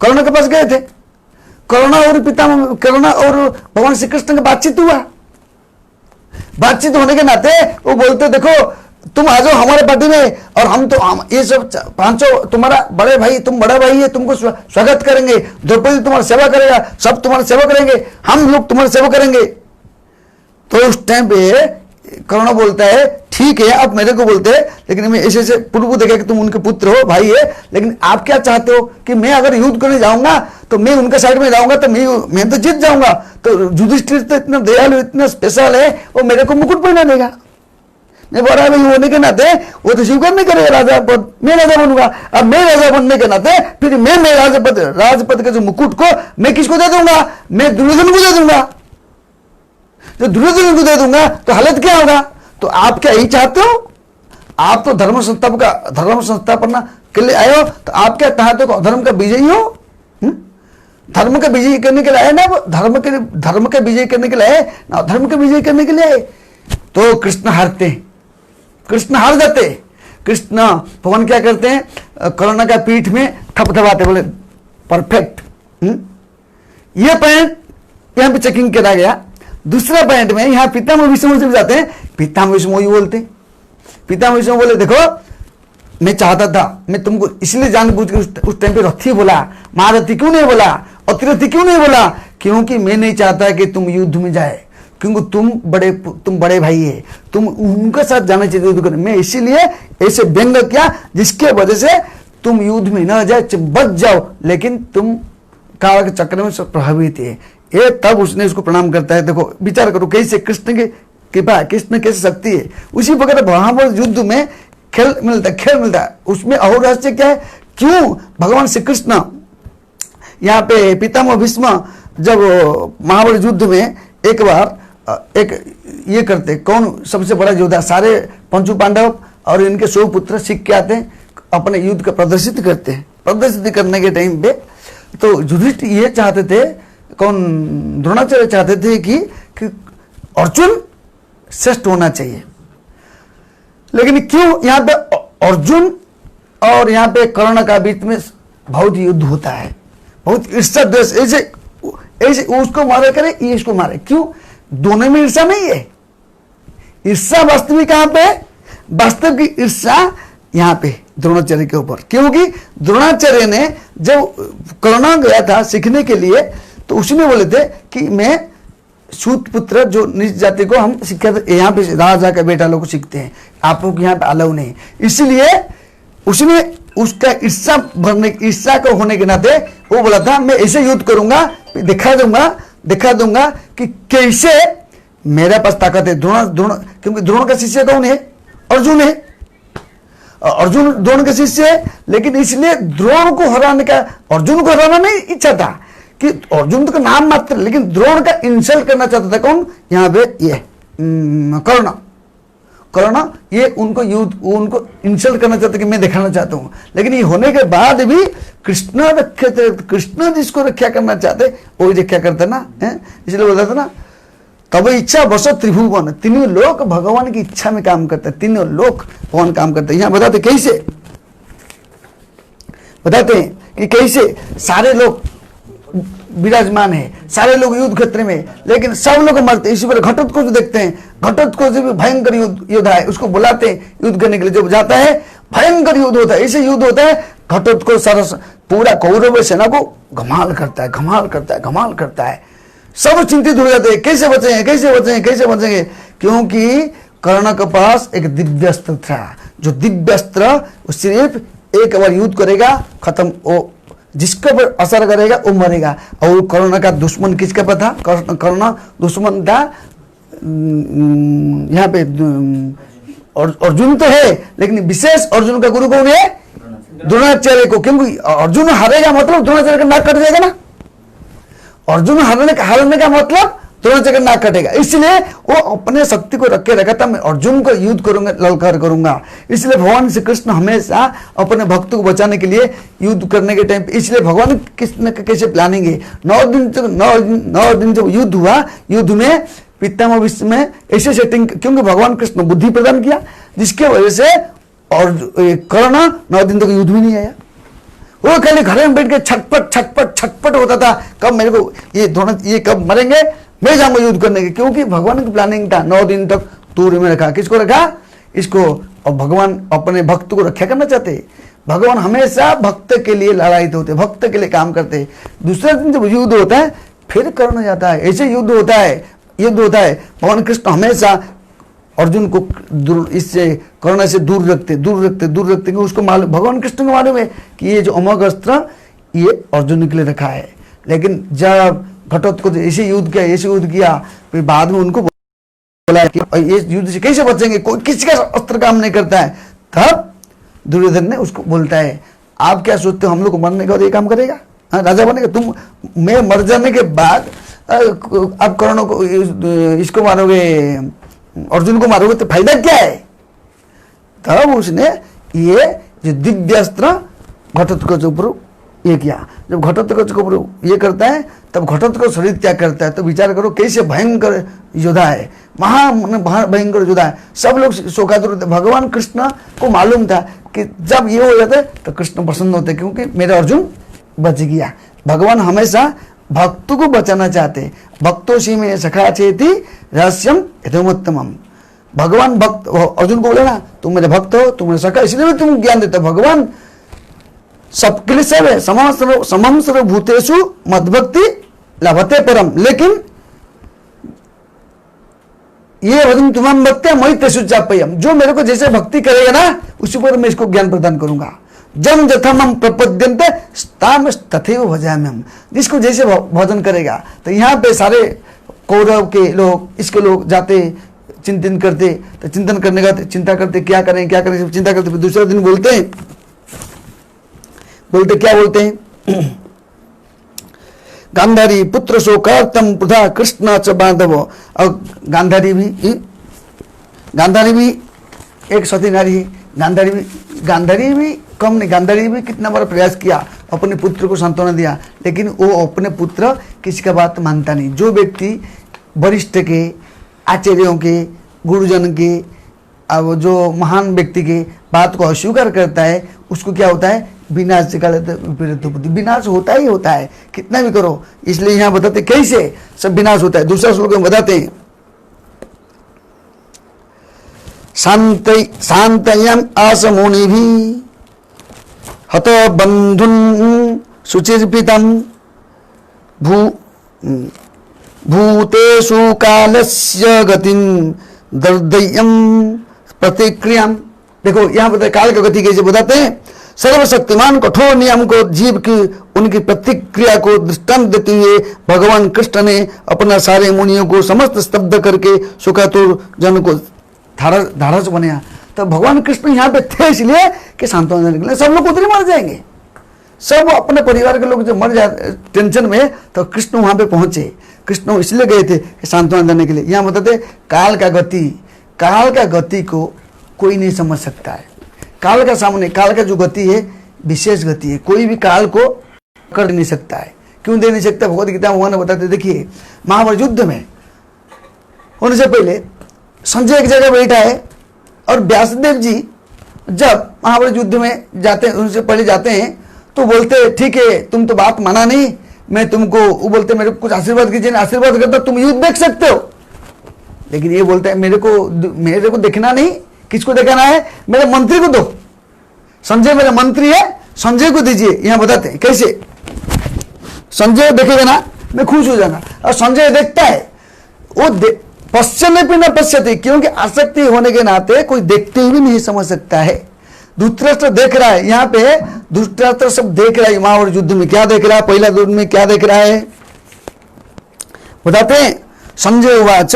कर्ण के पास गए थे। कर्ण और भगवान श्री कृष्ण का बातचीत हुआ। बातचीत होने के नाते वो बोलते देखो तुम आ जाओ हमारे पार्टी में, और हम ये सब पांचों तुम्हारा बड़े भाई, तुम बड़ा भाई है, तुमको स्वागत करेंगे, द्रौपदी तुम्हारा सेवा करेगा, सब तुम्हारा सेवा करेंगे, हम लोग तुम्हारा सेवा करेंगे। तो उस टाइम पे कर्ण बोलता है ठीक है आप मेरे को बोलते हैं, लेकिन मैं ऐसे ऐसे पूर्व देखा कि तुम उनके पुत्र हो, भाई है, लेकिन आप क्या चाहते हो कि मैं अगर युद्ध करने जाऊंगा तो मैं उनके साइड में जाऊंगा तो मैं तो जीत जाऊंगा। तो युधिष्ठिर तो इतना दयालु, इतना स्पेशल है, वो मेरे को मुकुट पहना देगा। मैं बड़ा भाई होने के नाते वो तो स्वीकार नहीं करेगा राजा पद, मैं राजा बनूंगा। अब मैं राजा बनने के नाते फिर मैं राजपद के जो मुकुट को मैं किसको दे दूंगा? मैं दुर्योधन को दे दूंगा। जो दुर्योधन को दे दूंगा तो हालत क्या होगा? तो आप क्या यही चाहते हो? आप तो धर्म संस्थापना के लिए आए हो, तो आप क्या चाहते हो? धर्म का विजयी हो, धर्म का विजयी करने के लिए आए ना, धर्म के विजयी करने के लिए आए ना, धर्म के विजयी करने के लिए आए। तो कृष्ण हारते, कृष्ण हार जाते। कृष्ण भगवान क्या करते हैं? कर्ण का पीठ में थपथपाते, बोले परफेक्ट। ये पॉइंट यहां पे चेकिंग करा गया। दूसरा पॉइंट में यहां पितामह भीष्म से जाते हैं, पितामह भीष्म वही बोलते, पितामह भीष्म बोले देखो मैं चाहता था, मैं तुमको इसलिए जानबूझ के उस टाइम पे रथी बोला, महारथी क्यों नहीं बोला, अतिरथी क्यों नहीं बोला? क्योंकि मैं नहीं चाहता कि तुम युद्ध में जाए, क्योंकि तुम बड़े भाई है, तुम उनके साथ जाना चाहिए युद्ध करने। मैं इसीलिए ऐसे व्यंग किया जिसके वजह से तुम युद्ध में न जाए, बच जाओ, लेकिन तुम काल के चक्र में प्रभावित है। ये तब उसने उसको प्रणाम करता है। देखो विचार करो कैसे कृष्ण की कृपा, कृष्ण कैसे शक्ति है। उसी प्रकार वहां पर युद्ध में खेल मिलता है। उसमें और रहस्य क्या है? क्यों भगवान श्री कृष्ण यहाँ पे पितामह भीष्म जब महाभारत युद्ध में एक बार एक ये करते, कौन सबसे बड़ा योद्धा, सारे पंचू पांडव और इनके 100 पुत्र सीख के आते हैं, अपने युद्ध का प्रदर्शित करते हैं। प्रदर्शित करने के टाइम पे तो युधिष्ठिर ये चाहते थे, कौन द्रोणाचार्य चाहते थे कि अर्जुन श्रेष्ठ होना चाहिए। लेकिन क्यों यहाँ पे अर्जुन और यहाँ पे कर्ण का बीच में बहुत युद्ध होता है, बहुत ईर्ष्या द्वेष, ऐसे उसको मारे करे, ये इसको मारे, क्यों? दोनों में ईर्ष्या नहीं है। ईर्ष्या वास्तविक कहां पे? वास्तव की ईर्ष्या यहाँ पे द्रोणाचार्य के ऊपर, क्योंकि द्रोणाचार्य ने जब कर्ण गया था सीखने के लिए तो उसने बोले थे कि मैं सूत पुत्र जो निज जाति को हम शिक्षा यहाँ पे राजा का बेटा लोग सीखते हैं, आप लोग यहाँ पे अलाउ नहीं, इसलिए उसने उसका ईर्ष्या को होने के नाते वो बोला था मैं ऐसे युद्ध करूंगा, दिखा दूंगा कि कैसे मेरे पास ताकत है। क्योंकि द्रोण का शिष्य कौन है? अर्जुन है। अर्जुन द्रोण का शिष्य है, लेकिन इसलिए द्रोण को हराने का, अर्जुन को हराना नहीं इच्छा था कि अर्जुन तो का नाम मात्र, लेकिन द्रोण का इंसल्ट करना चाहता था। कौन? यहाँ पे ये कर्ण ये उनको इंसल्ट करना चाहता कि मैं दिखाना चाहता हूं। लेकिन ये होने के बाद भी कृष्ण जिसको रक्षा करना चाहते वो रक्षा करता ना है। इसलिए बोलता था ना तब इच्छा बस त्रिभुवन, तीनों लोक भगवान की इच्छा में काम करते हैं, तीनों लोक भगवान काम करते हैं। यहाँ बताते कैसे, बताते हैं कि कैसे सारे लोग विराजमान है, सारे लोग युद्ध क्षेत्र में, लेकिन सब लोग मरते। इसी पर घटोत्कच को देखते हैं, घटोत्कच भी भयंकर योद्धा है, उसको बुलाते हैं युद्ध करने के लिए, जब जाता है भयंकर युद्ध होता है। ऐसे युद्ध होता है घटोत्कच सरस पूरा कौरव सेना को घमाल करता है, घमाल करता है, घमाल करता है। सब चिंतित हो जाते हैं, कैसे बचेंगे, कैसे बचेंगे, कैसे बचेंगे, क्योंकि कर्ण के पास एक दिव्यास्त्र था, जो दिव्यास्त्र वो सिर्फ एक बार युद्ध करेगा खत्म, वो जिसके ऊपर असर करेगा वो मरेगा। और कर्ण का दुश्मन किसके पास था, कर्ण दुश्मन था यहाँ पे अर्जुन तो है, लेकिन विशेष अर्जुन का गुरु कौन है, द्रोणाचार्य को, क्योंकि अर्जुन हारेगा मतलब द्रोणाचार्य का नाक कट जाएगा ना, अर्जुन हारने का मतलब द्रोणाचार्य का नाक कटेगा। इसलिए वो अपने शक्ति को रखे रखा था, मैं अर्जुन को युद्ध करूंगा, ललकार करूंगा। इसलिए भगवान श्री कृष्ण हमेशा अपने भक्त को बचाने के लिए युद्ध करने के टाइम पे, इसलिए भगवान कृष्ण का कैसे प्लानिंग है, 9 दिन जब युद्ध हुआ, युद्ध में पितामह भीष्म में ऐसे सेटिंग, क्योंकि भगवान कृष्ण बुद्धि प्रदान किया, जिसके वजह से और कर्ण 9 दिन तक युद्ध भी नहीं आया। वो खाली घर में बैठ के छटपट छटपट छटपट होता था, कब मेरे को ये कब मरेंगे, मैं जाऊंगा युद्ध करने के, क्योंकि भगवान की प्लानिंग था 9 दिन तक दूर में रखा। किसको रखा, इसको। और भगवान अपने भक्त को रक्षा करना चाहते, भगवान हमेशा भक्त के लिए लड़ाई होते, भक्त के लिए काम करते। दूसरे दिन जब युद्ध होता है फिर कर्ण जाता है, ऐसे युद्ध होता है। भगवान कृष्ण हमेशा अर्जुन को इससे कर्ण से दूर रखते, उसको मालूम, भगवान कृष्ण को मालूम है कि ये जो अमोघ अस्त्र ये अर्जुन के लिए रखा है। लेकिन जब घटोत्कच ऐसे युद्ध किया, फिर बाद में उनको बोला कि ये युद्ध से कैसे बचेंगे, कोई किसी का अस्त्र काम नहीं करता है। तब दुर्योधन ने उसको बोलता है, आप क्या सोचते हो हम लोग को मरने के बाद ये काम करेगा, राजा बनेगा तुम, मैं मर जाने के बाद आप कर्ण को इसको मारोगे, अर्जुन को मारोगे तो फायदा क्या है। तब उसने ये जो दिव्यास्त्र घटोत्कच ऊपर ये किया। जब घटोत्कच को ये करता है तब घटोत्कच शरीर त्याग करता है। तो विचार करो कैसे भयंकर योद्धा है, भयंकर योद्धा है। सब लोग शोकातुर थे। भगवान कृष्ण को मालूम था कि जब ये हो जाता है तो कृष्ण प्रसन्न होते, क्योंकि मेरा अर्जुन बच गया। भगवान हमेशा भक्तों को बचाना चाहते। भक्तों में सखा चेती रहस्यम यथोत्तमम। भगवान भक्त अर्जुन को बोले ना, तुम मेरे भक्त हो, तुम मेरे सखा, इसलिए तुम ज्ञान देते। भगवान सबके लिए सब है, समम सर्वभूतेषु मद्भक्ति लभते परम। लेकिन ये भजन तुम्हाम भक्त्या मयि तेषु चाप्ययम्, जो मेरे को जैसे भक्ति करेगा ना उसी पर मैं इसको ज्ञान प्रदान करूंगा। जम जथम प्रपद्यन्ते ताम तथैव भजाम्यहम्, जिसको जैसे भजन करेगा। तो यहाँ पे सारे कौरव के लोग, इसके लोग जाते चिंतन करते, तो चिंतन करने का चिंता करते क्या करें चिंता करते। फिर दूसरे दिन बोलते क्या बोलते हैं, गांधारी पुत्र शोकार्तम पुधा कृष्ण च बांधव। और गांधारी भी एक सती नारी है। गांधारी भी कम नहीं, गांधारी भी कितना बार प्रयास किया, अपने पुत्र को सांत्वना दिया, लेकिन वो अपने पुत्र किसी का बात मानता नहीं। जो व्यक्ति वरिष्ठ के, आचार्यों के, गुरुजन के, अब जो महान व्यक्ति के बात को अस्वीकार करता है, उसको क्या होता है, विनाश विनाश होता ही होता है, कितना भी करो। इसलिए यहाँ बताते कैसे सब विनाश होता है। दूसरा श्लोक में बताते हैं, शांतयम आसमुनि भी हत बंधुन सुचिर्पितम भूतेषु कालस्य गतिम दर्दयम प्रतिक्रिया। देखो यहाँ बताते काल की गति कैसे बताते हैं। सर्वशक्तिमान कठोर नियम को जीव की उनकी प्रतिक्रिया को दृष्टांत देते हुए भगवान कृष्ण ने अपना सारे मुनियों को समस्त स्तब्ध करके शोकातुर जन को धारस बनाया। तो भगवान कृष्ण यहाँ पे थे इसलिए कि सांत्वना देने के लिए। सब लोग उधर ही मर जाएंगे, सब अपने परिवार के लोग जो मर जाए टेंशन में, तो कृष्ण वहां पे पहुंचे। कृष्ण इसलिए गए थे कि सांत्वना देने के लिए। यहाँ बताते काल का गति को कोई नहीं समझ सकता है। काल का सामने, काल का जो गति है विशेष गति है, कोई भी काल को कर नहीं सकता है। क्यों दे नहीं सकता, भगवद गीता भगवान ने बताते। देखिए महाभारत युद्ध में होने से पहले संजय एक जगह बैठा है और व्यासदेव जी जब महाभारत युद्ध में जाते हैं, उनसे पहले जाते हैं तो बोलते ठीक है तुम तो बात माना नहीं, मैं तुमको, वो बोलते मेरे को कुछ आशीर्वाद कीजिए, आशीर्वाद करता तुम युद्ध देख सकते हो। लेकिन ये बोलता है मेरे को देखना नहीं, किसको देखना है, मेरे मंत्री को दो, संजय मेरा मंत्री है, संजय को दीजिए। यहां बताते हैं कैसे, संजय देखेगा ना मैं खुश हो जाना, और संजय देखता है, वो पश्चिम भी न पश्यते, क्योंकि आसक्ति होने के नाते कोई देखते हुए नहीं समझ सकता है। धृतराष्ट्र देख रहा है, यहाँ पे धृतराष्ट्र सब देख रहा है, महाभारत युद्ध में क्या देख रहा है, पहला युद्ध में क्या देख रहा है बताते हैं। संजय उवाच,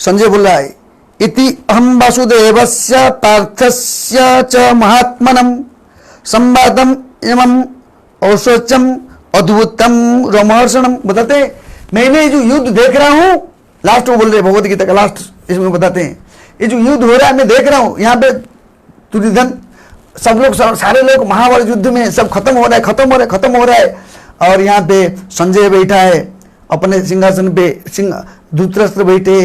संजय बोल रहा है इति अहम वासुदेवस्य पार्थस्य च महात्मनम संवादम एवं औशोचम अद्भुतम रोमहर्षणम। बताते हैं मैंने जो युद्ध देख रहा हूं, लास्ट वो बोल रहे भगवत गीता का लास्ट इसमें बताते हैं, ये जो युद्ध हो रहा है मैं देख रहा हूं, यहाँ पे दुर्योधन सब लोग सारे लोग महाभारत युद्ध में सब खत्म हो रहा है, और यहाँ पे संजय बैठा है अपने सिंहासन पे, धृतराष्ट्र बैठे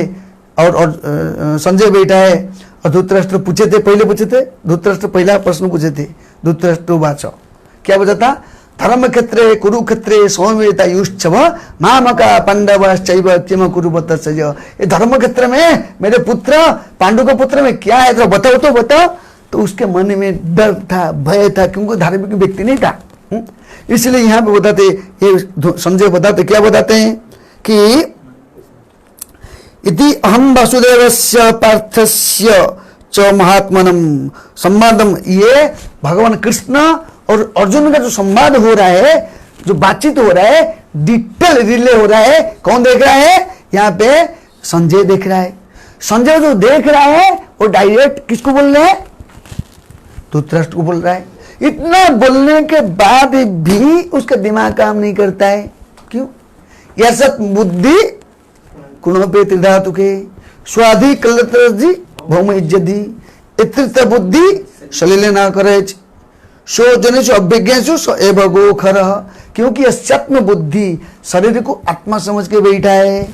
और संजय बैठा है, और धृतराष्ट्र पूछे थे धृतराष्ट्र पहला प्रश्न पूछे थे, धृतराष्ट्र वाच क्या बचा था, धर्म क्षेत्रे कुरुक्षेत्रे सौम्यता युष्छव मामका पांडव चैव किम कुरुवत सज। ये धर्म क्षेत्र में मेरे पुत्र पांडु के पुत्र में क्या है तो बताओ। तो उसके मन में डर था, भय था, क्योंकि धार्मिक व्यक्ति नहीं था। इसलिए यहाँ पे बताते, ये संजय बताते क्या बताते हैं कि इति अहम वासुदेवस्य पार्थस्य च महात्मनम संवादम, ये भगवान कृष्ण और अर्जुन का जो संवाद हो रहा है, जो बातचीत हो रहा है, डिटेल रिले हो रहा है, कौन देख रहा है, यहाँ पे संजय देख रहा है। संजय जो देख रहा है वो डायरेक्ट किसको बोल रहा है, धृतराष्ट्र को बोल रहा है। इतना बोलने के बाद भी उसका दिमाग काम नहीं करता है, क्यों, यह सत बुद्धि कुणोपे त्रिधातु के स्वाधि कलत्रजी भौम इज्जति इत्रित बुद्धि सलीले ना करे सो जनेशु अभिज्ञासु स एव गोखर, क्योंकि अध्यात्म बुद्धि शरीर को आत्मा समझ के बैठा है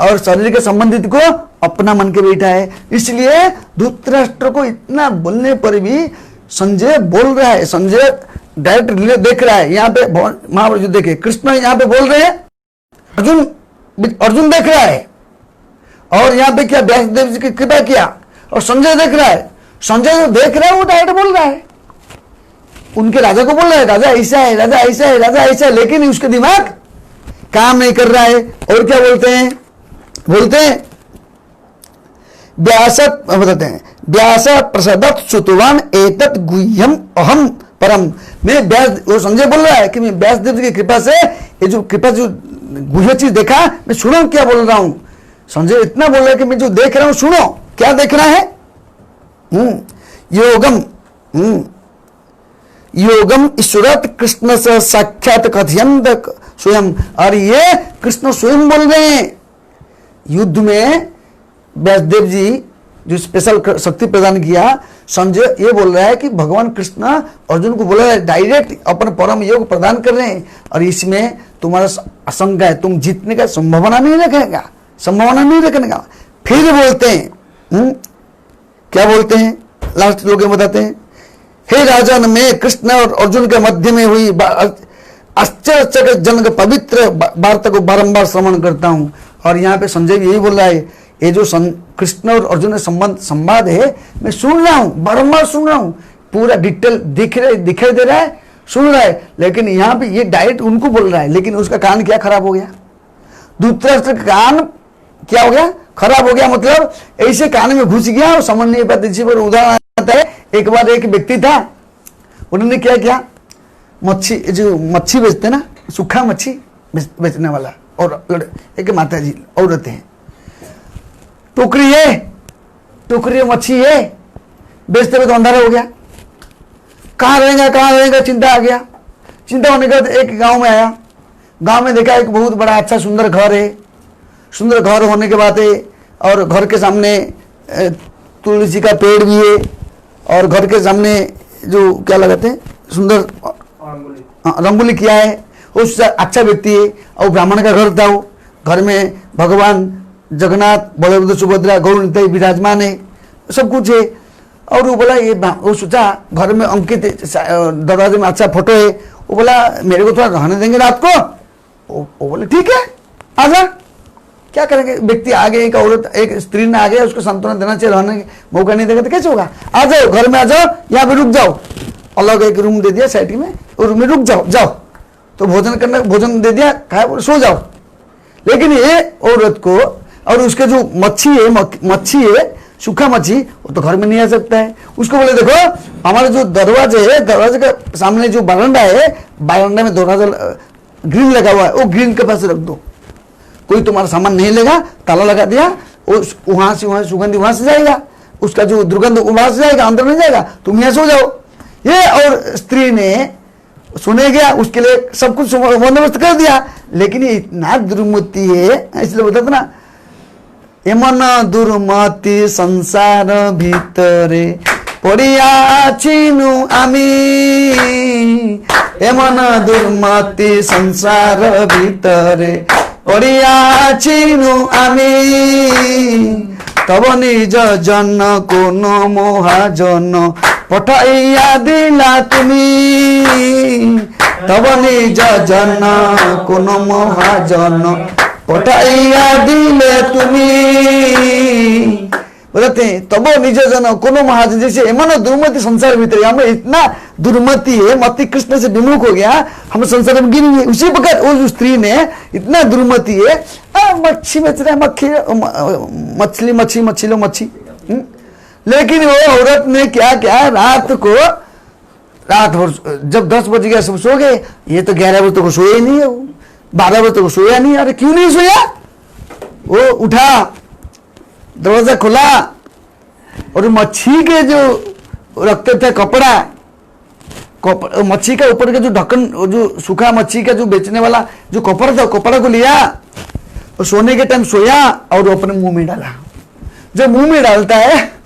और शरीर के संबंधित को अपना मन के बैठा है। इसलिए धृतराष्ट्र को इतना बोलने पर भी संजय बोल रहा है, संजय डायरेक्ट देख रहा है। यहाँ पे महाभारत युद्ध देखे, कृष्ण यहाँ पे बोल रहे हैं, अर्जुन देख रहा है, और यहाँ पे क्या व्यासदेव जी की कृपा किया, और संजय देख रहा है। संजय जो देख रहा है वो डायरेक्ट बोल रहा है, उनके राजा को बोल रहा है, राजा ऐसा है, राजा ऐसा है, राजा ऐसा है, लेकिन उसके दिमाग काम नहीं कर रहा है। और क्या बोलते हैं बताते हैं व्यास प्रसदत सुतवान एतत् गुह्यम अहम परम। मैं व्यास, वो संजय बोल रहा है कि मैं व्यासदेव की कृपा से ये जो गुह्य चीज देखा, मैं सुनो क्या बोल रहा हूं। संजय इतना बोल रहा है कि मैं जो देख रहा हूं सुनो, क्या देखना है, योगम ईश्वरत कृष्ण से साक्षात कथयंत स्वयं। और ये कृष्ण स्वयं बोल रहे हैं। युद्ध में व्यासदेव जी जो स्पेशल शक्ति प्रदान किया, संजय ये बोल रहा है कि भगवान कृष्ण अर्जुन को बोला है डायरेक्ट अपन परम योग प्रदान कर रहे हैं, और इसमें तुम्हारा आशंका है, तुम जीतने का संभावना नहीं रखने का। फिर बोलते हैं क्या बोलते हैं, लास्ट लोग बताते हैं, हे राजन, मैं कृष्ण और अर्जुन के मध्य में हुई आश्चर्यजनक पवित्र वार्ता को बारंबार श्रवण करता हूं। और यहाँ पे संजय भी यही बोल रहा है, ये जो कृष्ण और अर्जुन का संवाद है मैं सुन रहा हूं, बारंबार सुन रहा हूं, पूरा डिटेल दिखाई दे रहा है, सुन रहा है, लेकिन यहाँ पे ये डायरेक्ट उनको बोल रहा है, लेकिन उसका कान क्या खराब हो गया, धृतराष्ट्र का कान क्या हो गया, खराब हो गया। मतलब ऐसे कान में घुस गया और समझ नहीं पाते। इसी पर उदाहरण आता है, एक बार एक व्यक्ति था, उन्होंने क्या किया, मच्छी बेचते ना, सूखा मच्छी बेचने वाला, और एक माता जी औरत है, टोकरी मच्छी है, बेचते हुए तो अंधारा हो गया, कहाँ रहेगा, चिंता आ गया। चिंता होने के बाद एक गांव में आया, गांव में देखा एक बहुत बड़ा अच्छा सुंदर घर है। सुंदर घर होने के बाद और घर के सामने तुलसी का पेड़ भी है, और घर के सामने जो क्या लगाते हैं सुंदर रंगोली किया है, उस अच्छा व्यक्ति है, और ब्राह्मण का घर था। वो घर में भगवान जगन्नाथ बलभद्र सुभद्रा गौर निताई विराजमान है, सब कुछ है। और वो बोला ये वो सोचा घर में अंकित दरवाजे में अच्छा फोटो है, वो बोला मेरे को थोड़ा रहने देंगे रात को। वो बोले ठीक है आजा, क्या करेंगे, व्यक्ति आ गए, एक औरत एक स्त्री ने आ गया, उसको सांत्वना देना चाहिए, रहने मौका नहीं देगा तो कैसे होगा। आ जाओ घर में, आ जाओ, यहाँ पे रुक जाओ, अलग एक रूम दे दिया साइड में, और रूम में रुक जाओ, जाओ तो भोजन करना, भोजन दे दिया, खाया, सो जाओ। लेकिन ये औरत को और उसके जो मच्छी है सूखा मच्छी, वो तो घर में नहीं आ सकता है। उसको बोले देखो हमारे जो दरवाजे है, दरवाजे के सामने जो बरामदा है, बरामदा में दरवाजा ग्रिल लगा हुआ है, वो ग्रिल के पास रख दो, कोई तुम्हारा सामान नहीं लेगा, ताला लगा दिया, वहां से सुगंधी वहां से जाएगा, उसका जो दुर्गंध वहां से जाएगा, अंदर नहीं जाएगा, तुम यहाँ सो जाओ। ये और स्त्री ने सुने गया, उसके लिए सब कुछ बंदोबस्त कर दिया। लेकिन ये इतना दुर्मति है, इसलिए बोलता था ना, एमन दुर्मति संसार भीतरे पड़ियाछिनु आमी, एमन दुर्मति संसार भीतरे पड़ियाछिनु आमी, तब निज जन कोन महाजन पठाइया दिला तुमी, तब निज जन कोन महाजन पठाइया दिले तुमी। बोलते हैं तब निज जन कोनो महाजन, जैसे एमन दुर्मति संसार भीतर, हमें इतना दुर्मति है, मति कृष्ण से विमुख हो गया, हम संसार में गिर गए। उसी प्रकार वो जो स्त्री ने इतना दुर्मति है, मच्छी बेच रहा है, मछली मच्छी मच्छी लो मच्छी। लेकिन वो औरत ने क्या क्या, रात भर जब 10 बज गया सब सो गए, ये तो 11 बजे तक सोया ही नहीं है, 12 बजे तक सोया नहीं। अरे क्यों नहीं सोया, वो उठा, दरवाजा खोला, और मच्छी के जो रखते थे कपड़ा, मच्छी का ऊपर का जो ढक्कन, जो सूखा मच्छी का जो बेचने वाला जो कपड़ा था, कपड़ा को लिया और सोने के टाइम सोया और अपने मुंह में डाला। जब मुंह में डालता है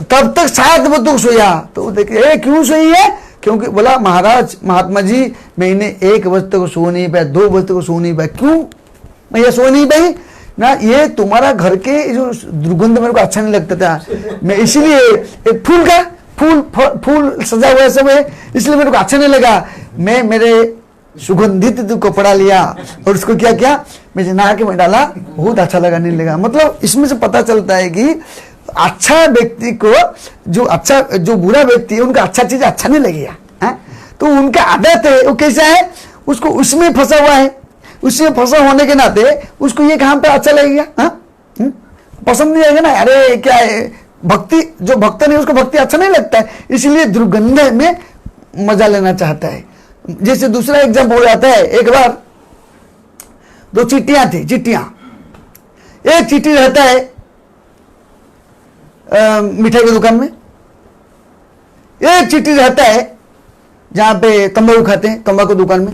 तब तक 7 बजे तक सोया, तो देखे क्यों सोई है, क्योंकि बोला महाराज महात्मा जी मैं इन्हें 1 बजे तक सो नहीं पाया, 2 बजे तक सो नहीं पाया। क्यों मैं ये सो नहीं पाई ना, ये तुम्हारा घर के जो दुर्गंध मेरे को अच्छा नहीं लगता था, मैं इसीलिए एक फूल सजा हुआ सब है, इसलिए मेरे को अच्छा नहीं लगा, मैं मेरे सुगंधित जो कपड़ा लिया और उसको क्या किया, मैं नहा के मैं डाला, बहुत अच्छा लगा, नहीं लगा। मतलब इसमें से पता चलता है कि अच्छा व्यक्ति को जो बुरा व्यक्ति है उनका अच्छा चीज अच्छा नहीं लगेगा, तो उनका आदत है वो कैसा है, उसको उसमें फंसा हुआ है, उसमें फंसा होने के नाते उसको ये कहां पे अच्छा लगेगा, पसंद नहीं आएगा ना। अरे क्या है, भक्ति जो भक्त नहीं उसको भक्ति अच्छा नहीं लगता है, इसलिए दुर्गंध में मजा लेना चाहता है। जैसे दूसरा एग्जाम्पल हो जाता है, एक बार 2 चिट्ठियां थी, एक चिट्ठी रहता है मिठाई की दुकान में, एक चिट्ठी रहता है जहां पे तंबाकू खाते हैं, तंबाकू दुकान में।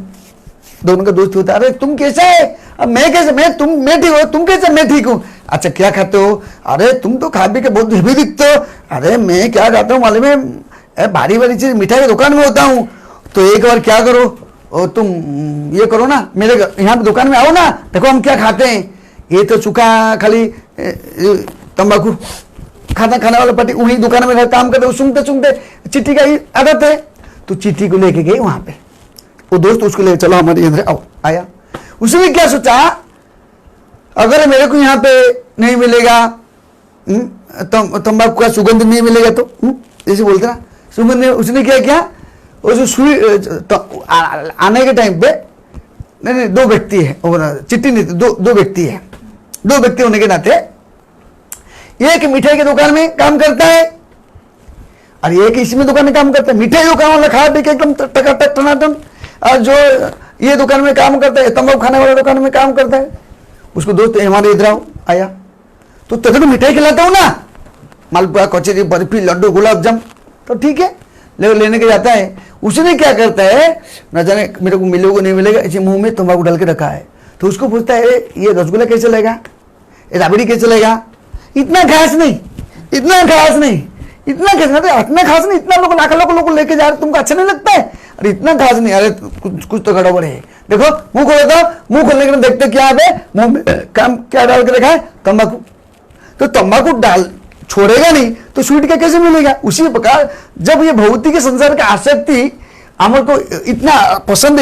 दोनों का दोस्त होता है, अरे तुम कैसा है, अब मैं कैसे, मैं ठीक हूँ, तुम कैसे, मैं ठीक हूँ। अच्छा क्या खाते हो, अरे तुम तो खा पी के बहुत हेवी दिखते हो। अरे मैं क्या खाता हूँ मालूम है, भारी भारी चीज मिठाई की दुकान में होता हूँ। तो एक बार क्या करो, और तुम ये करो ना, मेरे यहाँ पे दुकान में आओ ना, देखो हम क्या खाते हैं। ये तो चुका खाली तंबाकू खाने वाला पति वही दुकान में काम करते, सुनते सुनते चिट्ठी का ही आदत है। तो चिट्ठी को लेके गए वहां पे, वो दोस्त उसको ले चलो हमारे इधर आओ, आया। उसने क्या सोचा, अगर मेरे को यहाँ पे नहीं मिलेगा तंबाकू का सुगंध नहीं मिलेगा तो जैसे बोलते ना सुगंध, उसने क्या किया, वो जो सुई आने के टाइम पे नहीं 2 व्यक्ति है, चिट्ठी नहीं, 2 व्यक्ति है। 2 व्यक्ति होने के नाते एक मिठाई की दुकान में काम करता है और एक इसमें दुकान में काम करता है। मिठाई दुकान वाला खा पी के एकदम टकाटक टनाटन, और जो ये दुकान में काम करता है, तंबाकू खाने वाला दुकान में काम करता है। उसको दोस्त हमारे इधर आओ, आया तो तेरे को मिठाई खिलाता हूँ ना, मालपुआ कचौरी बर्फी लड्डू गुलाब जाम, तो ठीक है लेने के जाता है। उसने क्या करता है, न जाने मेरे को मिलेगा नहीं मिलेगा, इसे मुंह में तंबाकू डाल के रखा है। तो उसको पूछता है ये रसगुल्ला कैसे लगेगा, ये राबड़ी कैसे लगेगा। इतना खास नहीं, इतना खास नहीं, इतना खास नहीं, इतना खास नहीं, इतना लोग लाख लोग लेके जा रहे, तुमको अच्छा नहीं लगता है। अरे इतना खास नहीं, अरे कुछ तो गड़बड़ है, देखो मुंह खोलो तो मुंह खोलने के बाद देखते क्या है, मुंह में काम क्या डाल के रखा है, तंबाकू। तो तंबाकू डाल छोड़ेगा नहीं तो स्वीट का कैसे मिलेगा। उसी प्रकार जब ये भौतिक संसार का आसक्ति अमर को इतना पसंद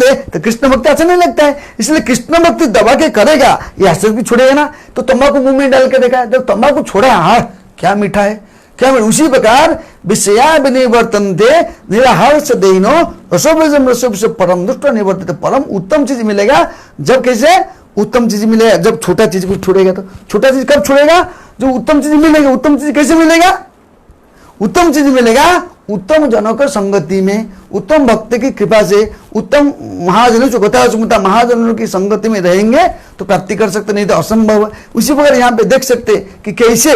है तो कृष्ण भक्ति अच्छा नहीं लगता है, इसलिए कृष्ण भक्ति दबा के करेगा, ये आसक्ति छोड़ेगा ना। तो तंबाकू मुंह में डाल के देखा है, जब तंबाकू छोड़ा, हाँ क्या मीठा है, क्या मीठा। उसी प्रकार विषया विनिवर्तन्ते निराहार देनो रसोभजम रसोभ से परम दुष्ट निवर्तित, परम उत्तम चीज मिलेगा। जब कैसे उत्तम चीज मिलेगा, जब छोटा चीज को छोड़ेगा। तो छोटा चीज कब छोड़ेगा, जो उत्तम चीज मिलेगा। उत्तम चीज कैसे मिलेगा, उत्तम चीज मिलेगा उत्तम जनों की संगति में, उत्तम भक्त की कृपा से, उत्तम महाजनों से कथा सुनता महाजनों की संगति में रहेंगे तो प्राप्ति कर सकते, नहीं तो असंभव है। उसी प्रकार यहाँ पे देख सकते कि कैसे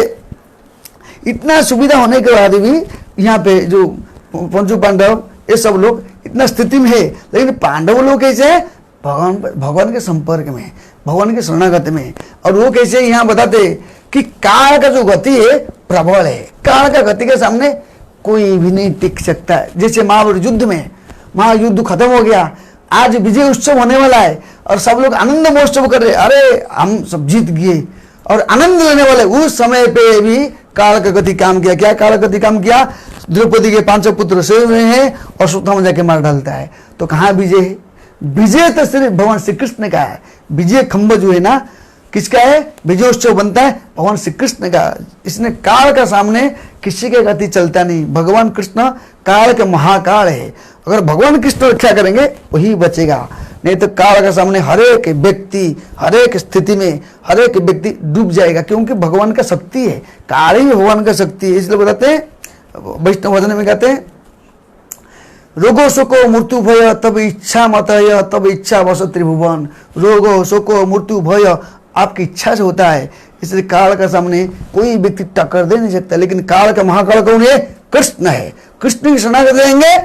इतना सुविधा होने के बाद भी यहाँ पे जो पंचु पांडव ये सब लोग इतना स्थिति में है, लेकिन पांडव लोग कैसे भगवान के संपर्क में, भगवान के शरणागत में। और वो कैसे यहाँ बताते कि काल का जो गति है प्रबल है, काल का गति के सामने कोई भी नहीं टिक सकता है। जैसे महाभारत युद्ध में, महायुद्ध खत्म हो गया, आज विजय उत्सव होने वाला है और सब लोग आनंद महोत्सव कर रहे, अरे हम सब जीत गए और आनंद लेने वाले। उस समय पे भी काल का गति काम किया। क्या काल का गति काम किया, द्रौपदी के 5 पुत्र सोए हुए हैं और अश्वत्थामा जाके मार डालता है। तो कहाँ विजय है, विजय तो सिर्फ भगवान श्री कृष्ण का है। विजय खंभ जो है ना किसका है, विजयोत्सव बनता है भगवान श्री कृष्ण का। इसने काल का सामने किसी के गति चलता नहीं। भगवान कृष्ण काल के महाकाल है, अगर भगवान कृष्ण रक्षा करेंगे वही बचेगा, नहीं तो काल के सामने हर एक व्यक्ति हर एक स्थिति में हर एक व्यक्ति डूब जाएगा, क्योंकि भगवान का शक्ति है, काल ही भगवान का शक्ति है। इसलिए बताते हैं वैष्णव वचन में कहते हैं, रोगो शोको मृत्यु भय तब इच्छा मत तब इच्छा वश त्रिभुवन। रोगो शोको मृत्यु भय आपकी इच्छा से होता है, इसलिए काल का सामने कोई व्यक्ति टक्कर दे नहीं सकता। लेकिन काल का महाकाल कौन है, कृष्ण है। कृष्ण की शरणागत रहेंगे,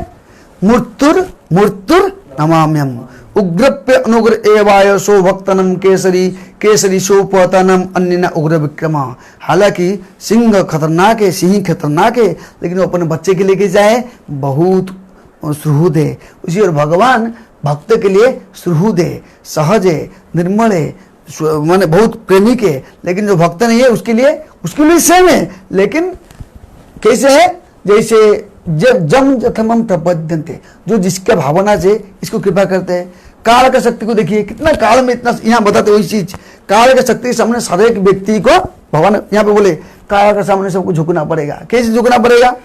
मृत्युर मृत्युर नमाम्यम उग्रप्य अनुग्र एवाय सो भक्तनम केसरी केसरी सो पतनम अन्य उग्र विक्रमा। हालांकि सिंह खतरनाक है, सिंह खतरनाक है, लेकिन वो अपने बच्चे के लेके जाए बहुत सुहृद है। उसी और भगवान भक्त के लिए सुहृद है, सहज है, निर्मल है, माने बहुत प्रेमिक है। लेकिन जो भक्त नहीं है उसके लिए सेम है, लेकिन कैसे है, जैसे जब जम जथमम प्रपद्यन्ते, जो जिसका भावना से इसको कृपा करते हैं। काल का शक्ति को देखिए, कितना काल में इतना यहाँ बताते वही चीज। काल का शक्ति के सामने हर एक व्यक्ति को भगवान यहाँ पे बोले काल के सामने सबको झुकना पड़ेगा। कैसे झुकना पड़ेगा,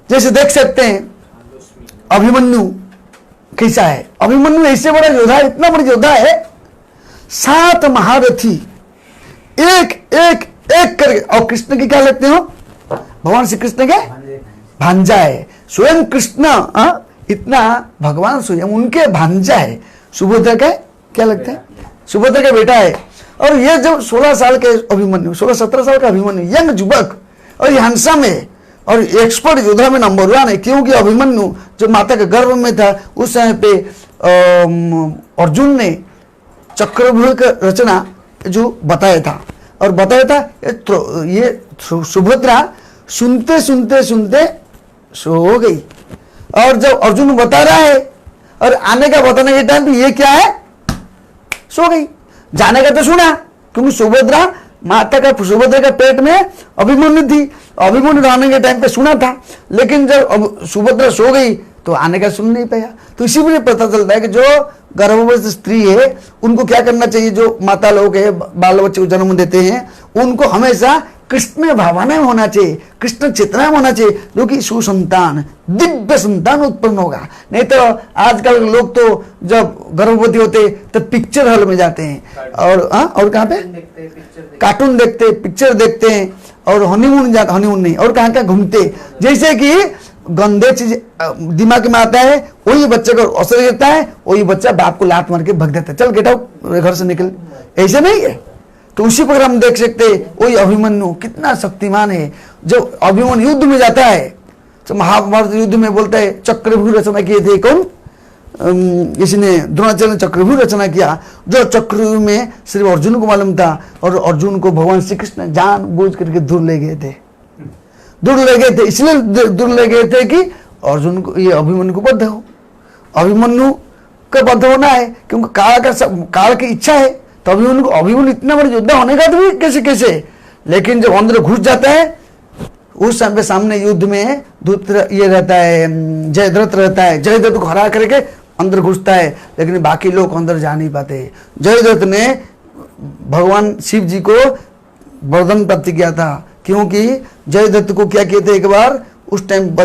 जैसे देख सकते हैं अभिमन्यु कैसा है। अभिमन्यु ऐसे बड़ा योद्धा है, इतना बड़ा योद्धा है, 7 महारथी एक एक एक करके। और कृष्ण की क्या लगते हो, भगवान श्री कृष्ण के भांजा है। स्वयं कृष्ण इतना भगवान स्वयं उनके भांजा है। सुभद्रा का क्या लगता है, सुभद्रा का बेटा है। और ये जब 16 साल के अभिमन्यु, 16-17 साल का अभिमन्यु, यंग युवक, और ये हैंडसम है और एक्सपर्ट योद्धा में नंबर 1 है। क्योंकि अभिमन्यु जो माता के गर्भ में था उस समय पे अर्जुन ने चक्रव्यूह का रचना जो बताया था, और बताया था ये सुभद्रा सुनते सुनते सुनते सो गई। और जब अर्जुन बता रहा है और आने का बताने के टाइम पे ये क्या है, सो गई। जाने का तो सुना, क्योंकि सुभद्रा माता का, सुभद्रा का पेट में अभिमन्यु थी, अभिमन्यु आने के टाइम पे सुना था। लेकिन जब सुभद्रा सो गई तो आने का सुन नहीं पाया। तो इसी में पता चलता है कि जो गर्भवती स्त्री है उनको क्या करना चाहिए, जो माता लोग है बाल बच्चे को जन्म देते हैं उनको हमेशा कृष्ण भावना में होना चाहिए, कृष्ण चेतना में होना चाहिए, जो कि सुसंतान दिव्य संतान उत्पन्न होगा। नहीं तो आजकल लोग तो जब गर्भवती होते तो पिक्चर हॉल में जाते हैं और कहाँ पे कार्टून देखते, पिक्चर देखते हैं, और हनीमून नहीं, और कहाँ कहाँ घूमते, जैसे कि गंदे चीज दिमाग में आता है वही बच्चे को असर करता है, वही बच्चा बाप को लात मार के भग देता है, चल गेट आउट घर से निकल। ऐसे नहीं है। तो उसी पर हम देख सकते वही अभिमन्यु कितना शक्तिमान है। जब अभिमन्यु युद्ध में जाता है तो महाभारत युद्ध में बोलता है चक्रव्यूह रचना किए थे कौन, किसी ने, द्रोणाचार्य ने चक्रव्यूह रचना किया। जो चक्रव्यूह में सिर्फ अर्जुन को मालूम था, और अर्जुन को भगवान श्री कृष्ण जानबूझ करके दूर ले गए थे, इसलिए दूर ले गए थे कि अर्जुन को, ये अभिमन्यु को बद्ध हो। अभिमन्यु का बद्ध होना है, क्योंकि काल की इच्छा है। तो अभी उन इतना बड़ा योद्धा होने का तो भी कैसे कैसे, लेकिन जब अंदर घुस जाता है उस समय पे सामने युद्ध में ये रहता है, जयद्रथ रहता है, जयद्रथ को हरा करके अंदर घुसता है, लेकिन बाकी लोग अंदर जा नहीं पाते। जयद्रथ ने भगवान शिव जी को वरदान प्राप्त किया था, क्योंकि जयद्रथ को क्या किए थे, एक बार उस टाइम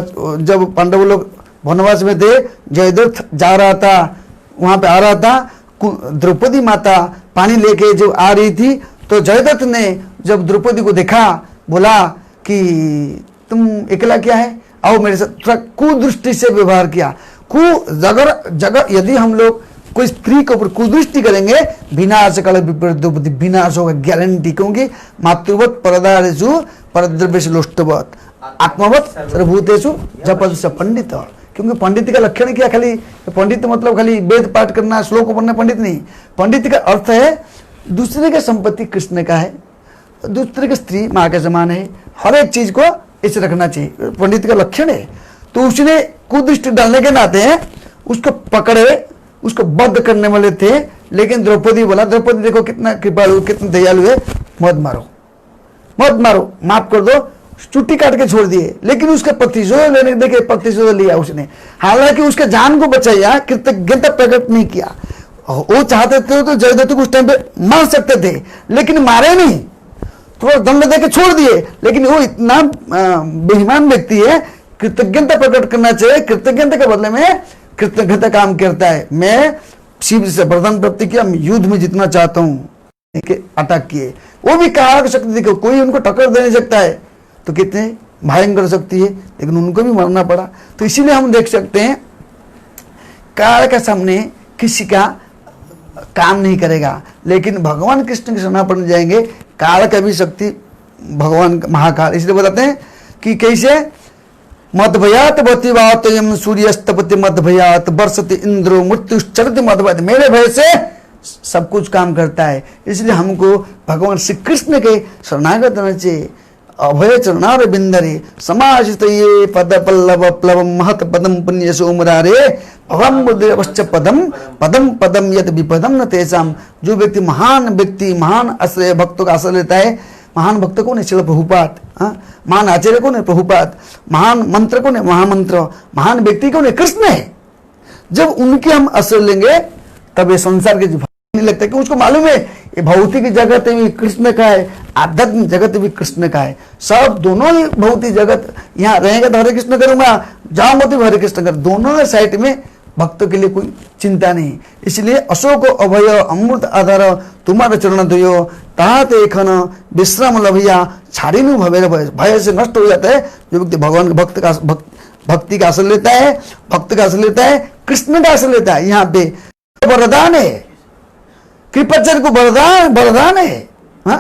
जब पांडव लोग वनवास में थे, जयद्रथ जा रहा था, वहां पे आ रहा था, द्रौपदी माता पानी लेके जो आ रही थी, तो जयद्रथ ने जब द्रौपदी को देखा, बोला कि तुम अकेला क्या है, आओ मेरे साथ। थोड़ा कुदृष्टि से व्यवहार किया। जगह यदि हम लोग कोई स्त्री के ऊपर कुदृष्टि करेंगे, विनाश काल विपरीत विनाश होगा गारंटी, क्योंकि मातृवत परदारेषु परद्रव्येषु लोष्टवत आत्मवत सर्वभूतेषु जपत स पंडित। क्योंकि पंडित का लक्षण क्या, खाली पंडित मतलब खाली वेद पाठ करना, श्लोक पढ़ना पंडित नहीं। पंडित का अर्थ है दूसरे का संपत्ति कृष्ण का है, दूसरे की स्त्री माँ के समान है, हर एक चीज को ऐसे रखना चाहिए, पंडित का लक्षण है। तो उसने कुदृष्टि डालने के नाते उसको पकड़े, उसको बद्ध करने वाले थे, लेकिन द्रौपदी बोला, द्रौपदी देखो कितना कृपालु, कितना दयालु है, मत मारो मत मारो, माफ कर दो, चुट्टी काट के छोड़ दिए। लेकिन उसका प्रतिशोध लेने देखे, प्रतिशोध लिया उसने, हालांकि उसके जान को बचाया, कृतज्ञता प्रकट नहीं किया। वो चाहते थे तो जयद्रथ को उस टाइम पे मार सकते थे, लेकिन मारे नहीं, थोड़ा दंड देके छोड़ दिए। लेकिन वो इतना बेईमान व्यक्ति है, कृतज्ञता प्रकट करना चाहिए, कृतज्ञता के बदले में कृतज्ञता काम करता है। मैं शिव से वरदान प्राप्त किया, मैं युद्ध में जितना चाहता हूँ, अटैक किए, वो भी काल शक्ति देखो, कोई उनको टक्कर दे नहीं सकता है, तो कितने भयंकर शक्ति है, लेकिन उनको भी मरना पड़ा। तो इसीलिए हम देख सकते हैं काल के सामने किसी का काम नहीं करेगा, लेकिन भगवान कृष्ण के शरणापन्न जाएंगे, काल का भी शक्ति भगवान महाकाल। इसलिए बताते हैं कि कैसे मद भयात बतिवात यम सूर्यस्तपति मद भयात वर्षति इंद्रो मृत्युश्चरति मद भयात, मेरे भय से सब कुछ काम करता है। इसलिए हमको भगवान श्री कृष्ण के शरणागत रहना चाहिए। अभय चरणार बिंदरे समाजित ये पद पल्लव प्लव महत पदम पुण्य सोमरारे भवम बुद्धिवश्च पदम पदम पदम यद विपदम न तेसाम। जो व्यक्ति महान आश्रय भक्तों का आश्रय लेता है, महान भक्त कौन है, श्रील प्रभुपाद, महान आचार्य कौन है, प्रभुपाद, महान मंत्र कौन है, महामंत्र, महान व्यक्ति कौन है, कृष्ण है। जब उनके हम आश्रय लेंगे तब ये संसार के नहीं लगता, कि उसको मालूम है ये भौतिक जगत भी कृष्ण का है, आध्यात्मिक जगत भी कृष्ण का है, सब दोनों ही भौतिक जगत, यहाँ रहेगा तो हरे कृष्ण करूंगा, जाऊंगा तो हरे कृष्ण कर, दोनों साइड में भक्तों के लिए कोई चिंता नहीं। इसलिए अशोक अभय अमृत आधार तुम्हारे चरण धोयो तात एखन विश्राम लभिया छाड़ीनु भवेर भय, भय से नष्ट हो जाता है जो व्यक्ति भगवान भक्ति का आश्रय लेता है, भक्त का आश्रय लेता है, कृष्ण का आश्रय लेता है। यहाँ पे वरदान है, कृपाचार्य को वरदान है। हाँ,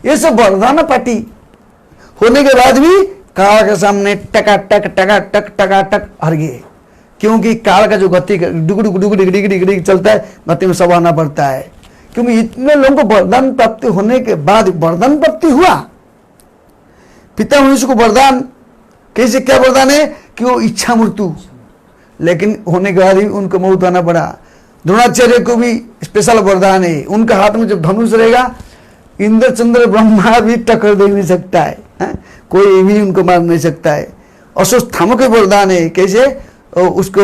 ये सब वरदान पार्टी होने के बाद भी काल के सामने टका टक हर गए, क्योंकि काल का जो गति डुगड़ी चलता है, गति में सब आना पड़ता है। क्योंकि इतने लोगों को वरदान प्राप्ति होने के बाद, वरदान प्राप्ति हुआ, पिता मनुष्य को वरदान, कैसे क्या वरदान है कि वो इच्छा मृत्यु, लेकिन होने के बाद ही उनको मौत आना पड़ा। द्रोणाचार्य को भी स्पेशल वरदान है, उनका हाथ में जब धनुष रहेगा, इंद्र चंद्र ब्रह्मा भी टक्कर दे नहीं सकता है, कोई भी उनको मार नहीं सकता है। अश्वत्थामा का वरदान है, कैसे उसको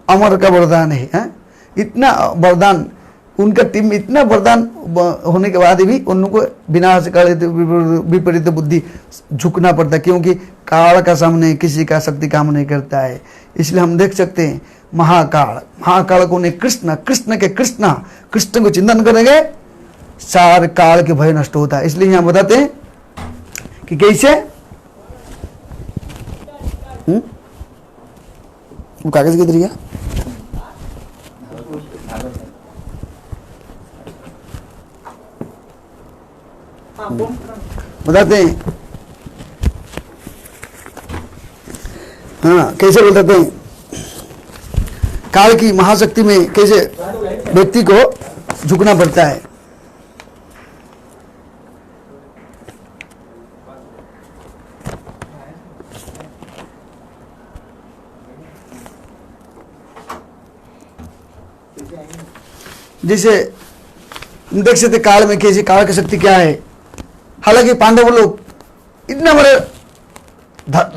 अमर का वरदान है। इतना वरदान उनका टीम में, इतना वरदान होने के बाद भी उनको विनाश काल विपरीत बुद्धि झुकना पड़ता है, क्योंकि काल का सामने किसी का शक्ति काम नहीं करता है। इसलिए हम देख सकते हैं महाकाल को ने कृष्ण के कृष्ण को चिंतन करेंगे, सारे काल के भय नष्ट होता है। इसलिए यहाँ बताते हैं कि कैसे वो कागज किधर गया, बताते हैं। हाँ, कैसे बताते हैं काल की महाशक्ति में कैसे व्यक्ति को झुकना पड़ता है। जैसे देख सकते काल में कैसे, काल की शक्ति क्या है। हालांकि पांडव लोग इतना बड़े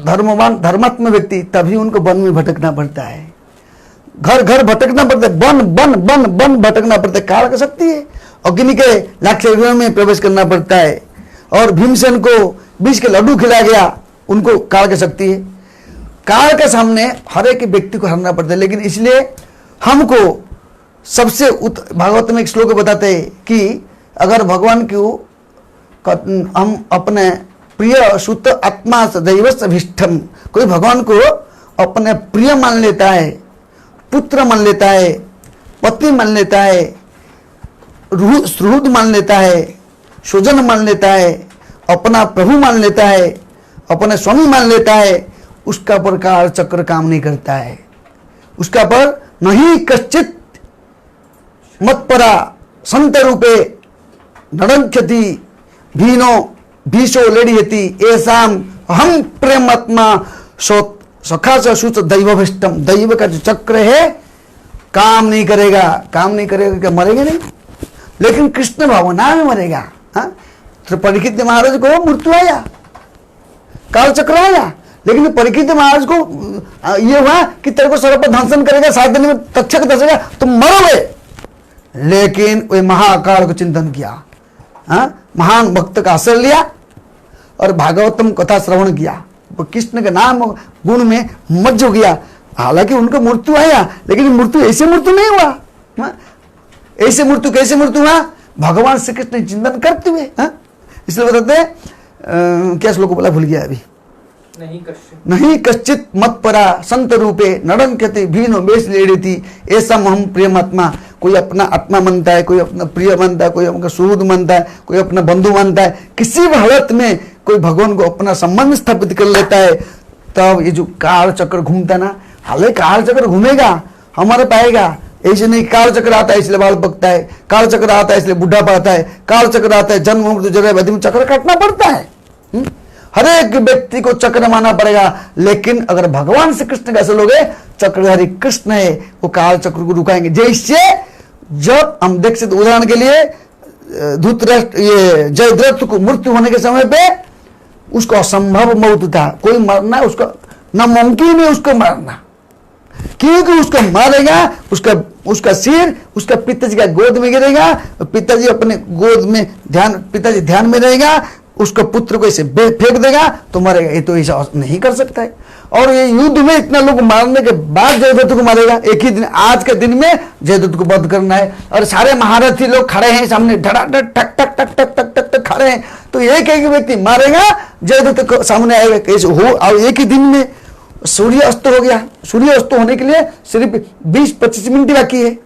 धर्मवान धर्मात्म व्यक्ति, तभी उनको वन में भटकना पड़ता है, घर घर भटकना पड़ता है, वन वन वन वन भटकना पड़ता है। काल का शक्ति है। अग्नि के लाक्षण में प्रवेश करना पड़ता है। और भीमसेन को 20 के लड्डू खिलाया गया, उनको काल की शक्ति है। काल के सामने हर एक व्यक्ति को हरना पड़ता है। लेकिन इसलिए हमको सबसे भागवत में एक श्लोक बताते हैं कि अगर भगवान को हम अपने प्रिय सुत आत्मा दैवस्भिष्टम, कोई भगवान को अपने प्रिय मान लेता है, पुत्र मान लेता है, पत्नी मान लेता है, सुहृद मान लेता है, स्वजन मान लेता है, अपना प्रभु मान लेता है, अपने स्वामी मान लेता है, उसका पर काल चक्र काम नहीं करता है। उसका पर नहीं कश्चित मत्परा संत रूपे नरंक्षति भीनो भीषो लेडियति ऐसाम हम प्रेमात्मा सखा सुच दैवभिष्टम। दैव का जो चक्र है काम नहीं करेगा। काम नहीं करेगा क्या? मरेगा नहीं, लेकिन कृष्ण भावना में मरेगा। हाँ, तो परीक्षित महाराज को मृत्यु आया, काल चक्र आया, लेकिन परीक्षित महाराज को ये हुआ कि तेरे को सर्प दंशन करेगा, 7 दिन में तक्षक दसेगा, तुम मरोगे। लेकिन वे महाकाल को चिंतन किया, हाँ, महान भक्त का आश्रय लिया और भागवतम कथा श्रवण किया, कृष्ण के नाम गुण में मज्ज हो गया। हालांकि उनको मृत्यु आया, लेकिन मृत्यु ऐसे मृत्यु नहीं हुआ। हाँ? ऐसे मृत्यु कैसे मृत्यु हुआ? भगवान श्री कृष्ण चिंतन करते हुए। हाँ? इसलिए बताते हैं, क्या श्लोक बोला, भूल गया अभी। नहीं कश्चित मत्परा संत रूपे नरंक्षति भीनो बेश लेडिति ऐसा हम प्रियमात्मा। कोई अपना आत्मा मानता है, कोई अपना प्रिय मानता है, कोई अपना सुहृद मानता है, कोई अपना बंधु मानता है। किसी भी हालत में कोई भगवान को अपना संबंध स्थापित कर लेता है, तब ये जो काल चक्र घूमता ना, हालांकि काल चक्र घूमेगा, हमारे पाएगा। ऐसे नहीं काल चक्र आता है इसलिए बाल पकता है, काल चक्र आता है इसलिए बुढ़ा पाता है, काल चक्र आता है जन्म मृत्यु जरा बदम चक्र काटना पड़ता है। हर एक व्यक्ति को चक्र मानना पड़ेगा। लेकिन अगर भगवान श्री कृष्ण कैसे लोग चक्रधारी कृष्ण है, वो काल चक्र को रुकाएंगे। जैसे जब हम देख सकते, उदाहरण के लिए धूतराष्ट्र ये जयद्रथ को मृत्यु होने के समय पे उसको असंभव मौत था, कोई मरना उसका नामुमकिन है उसको मारना, क्योंकि उसको मारेगा, उसका सिर उसका पिताजी का गोद में गिरेगा, पिताजी अपने गोद में पिताजी ध्यान में रहेगा, उसका पुत्र को ऐसे फेंक देगा तो मरेगा। ये तो ऐसा नहीं कर सकता है। और ये युद्ध में इतना लोग मारने के बाद जयद्रथ को मारेगा। एक ही दिन, आज के दिन में जयद्रथ को वध करना है, और सारे महारथी लोग खड़े हैं सामने, धड़ाधड़ टक टक टक टक टक टक टक खड़े हैं, तो एक एक व्यक्ति मारेगा, जयद्रथ को सामने आएगा कैसे हो। और एक ही दिन में सूर्य अस्त हो गया। सूर्य अस्त होने के लिए सिर्फ 20-25 मिनट बाकी है,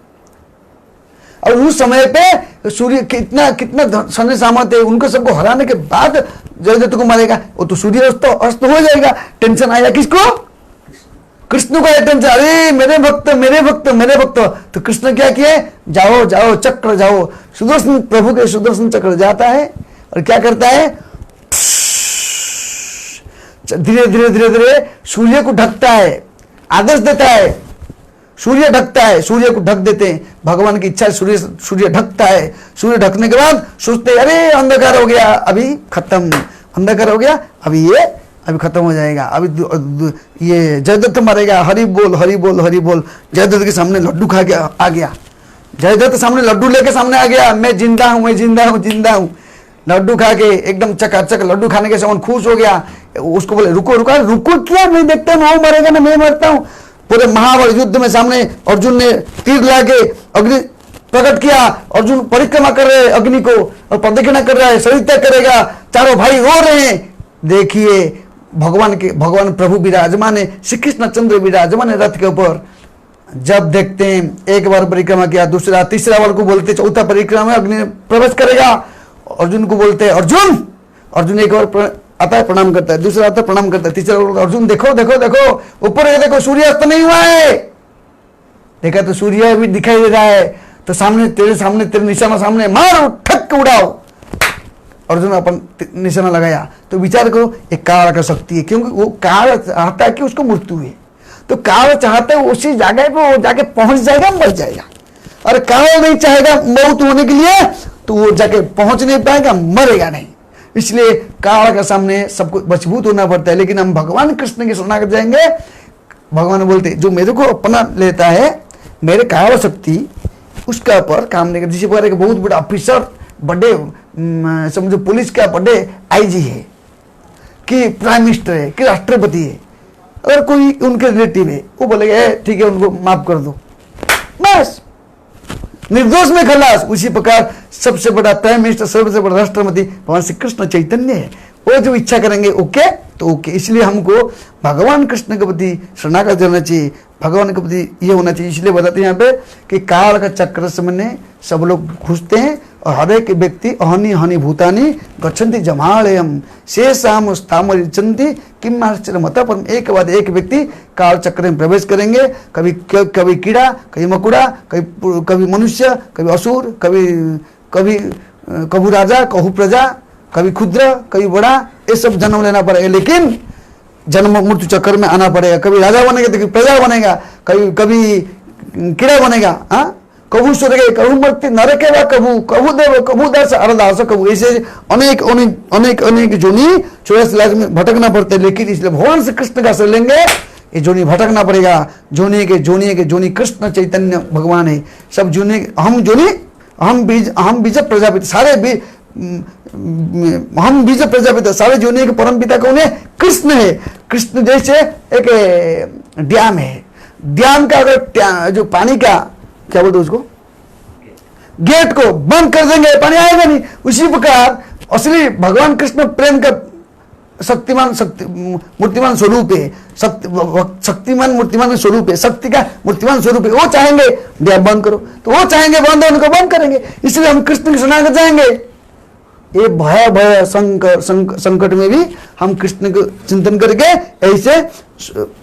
और उस समय पे सूर्य कितना सैन्य सामर्थ्य है, उनको सबको हराने के बाद जयद्रथ को मारेगा। वो तो सूर्य अस्त हो जाएगा। टेंशन आएगा किसको? कृष्ण को टेंशन, अरे मेरे भक्त मेरे भक्त मेरे भक्त। तो कृष्ण क्या किए, जाओ जाओ चक्र जाओ। सुदर्शन प्रभु के सुदर्शन चक्र जाता है और क्या करता है, धीरे धीरे धीरे धीरे सूर्य को ढकता है, आदेश देता है, सूर्य ढकता है, सूर्य को ढक देते हैं। भगवान की इच्छा सूर्य ढकता है। सूर्य ढकने के बाद सोचते अरे अंधकार हो गया, अभी खत्म, अंधकार हो गया, अभी खत्म हो जाएगा, अभी ये जयद्रथ मरेगा, हरि बोल हरि बोल हरि बोल। जयद्रथ के सामने लड्डू खा के आ गया, जयद्रथ सामने लड्डू लेके सामने आ गया, मैं जिंदा हूं, मैं जिंदा हूं, जिंदा हूं। लड्डू खा के एकदम चकाचक लड्डू खाने के समय खुश हो गया। उसको बोले रुको रुको, रुको क्या, मैं देखता हूँ वो मरेगा ना मैं मरता हूँ। पूरे महाभारत युद्ध में सामने अर्जुन ने तीर लाके अग्नि प्रकट किया, अर्जुन परिक्रमा कर रहे हैं अग्नि को और प्रदक्षिणा कर रहा है, शरीर त्याग करेगा, चारों भाई रो रहे हैं। देखिए भगवान प्रभु विराजमान है, श्री कृष्ण चंद्र विराजमान है रथ के ऊपर। जब देखते हैं एक बार परिक्रमा किया, दूसरा तीसरा बार को बोलते चौथा परिक्रमा में अग्नि प्रवेश करेगा। अर्जुन को बोलते हैं अर्जुन एक बार आता है प्रणाम करता है, दूसरा आता है प्रणाम करता है, तीसरा अर्जुन देखो देखो देखो ऊपर ये देखो सूर्यास्त नहीं हुआ है। देखा तो सूर्य भी दिखाई दे रहा है, तो तेरे निशाना सामने मारो, ठक उड़ाओ। अर्जुन अपन निशाना लगाया। तो विचार करो ये काल का शक्ति है, क्योंकि वो काल चाहता है कि उसको मृत्यु है, तो काल चाहता है उसी जगह पे वो जाके पहुंच जाएगा, मर जाएगा। और काल नहीं चाहेगा मौत होने के लिए तो वो जाके पहुंच नहीं पाएगा, मरेगा नहीं। इसलिए काल के सामने सबको मजबूत होना पड़ता है। लेकिन हम भगवान कृष्ण की शरणागत जाएंगे, भगवान बोलते जो मेरे को अपना लेता है, मेरे काल शक्ति उसका ऊपर काम नहीं करता। जिसे पर एक बहुत बड़ा ऑफिसर, बड़े समझो पुलिस का बड़े आईजी है कि प्राइम मिनिस्टर है कि राष्ट्रपति है, अगर कोई उनके रिलेटिव है वो बोलेगा ठीक है उनको माफ कर दो, बस निर्दोष में खलास। उसी प्रकार सबसे बड़ा प्राइम मिनिस्टर, सबसे बड़ा राष्ट्रपति भगवान श्री कृष्ण चैतन्य है। वो जो इच्छा करेंगे ओके तो ओके। इसलिए हमको भगवान कृष्ण के प्रति शरणागत करना चाहिए, भगवान के प्रति ये होना चाहिए। इसलिए बताते हैं यहाँ पे कि काल का चक्र से में सब लोग घुसते हैं और हर एक व्यक्ति अहनि हनि भूतानि गच्छन्ति जमालयम शेषाम स्थाम रिचन्ति किम आश्चर्य मत पर। एक के बाद एक व्यक्ति काल चक्र में प्रवेश करेंगे। कभी कभी कीड़ा, कभी मकुड़ा, कभी मनुष्य, कभी असुर, कभी राजा, कभी प्रजा, कभी क्षुद्र, कभी बड़ा, ये सब जन्म लेना पड़ेगा। लेकिन जन्म मृत्यु चक्कर में आना पड़ेगा। कभी राजा बनेगा तो कभी प्रजा बनेगा, कभी कीड़ा बनेगा, हाँ कभू स्वर्ग, कभू मृत्यु नरके व कभू देव, कभू दास अरदास, कभू ऐसे अनेक अनेक अनेक अनेक जोनी 84 लाख में भटकना पड़ता है। लेकिन इसलिए भगवान से कृष्ण का शरण लेंगे, ये जोनी भटकना पड़ेगा। जोनी कृष्ण चैतन्य भगवान है। सब जोनी हम जोनी, हम बीज प्रजापिता, सारे हम बीज प्रजापिता, सारे जोनी के परम पिता कौन है? कृष्ण है। कृष्ण जैसे एक डैम है, डैम का अगर जो पानी का क्या बोलते उसको, गेट को बंद कर देंगे पानी आएगा नहीं। उसी प्रकार असली भगवान कृष्ण प्रेम का मूर्तिमान स्वरूप है, शक्तिमान मूर्तिमान स्वरूप है, शक्ति का मूर्तिमान स्वरूप है। वो चाहेंगे डैम बंद करो तो वो चाहेंगे बंद, उनको बंद करेंगे। इसलिए हम कृष्ण की शरणागत जाएंगे। ये भय संकट में भी हम कृष्ण को चिंतन करके ऐसे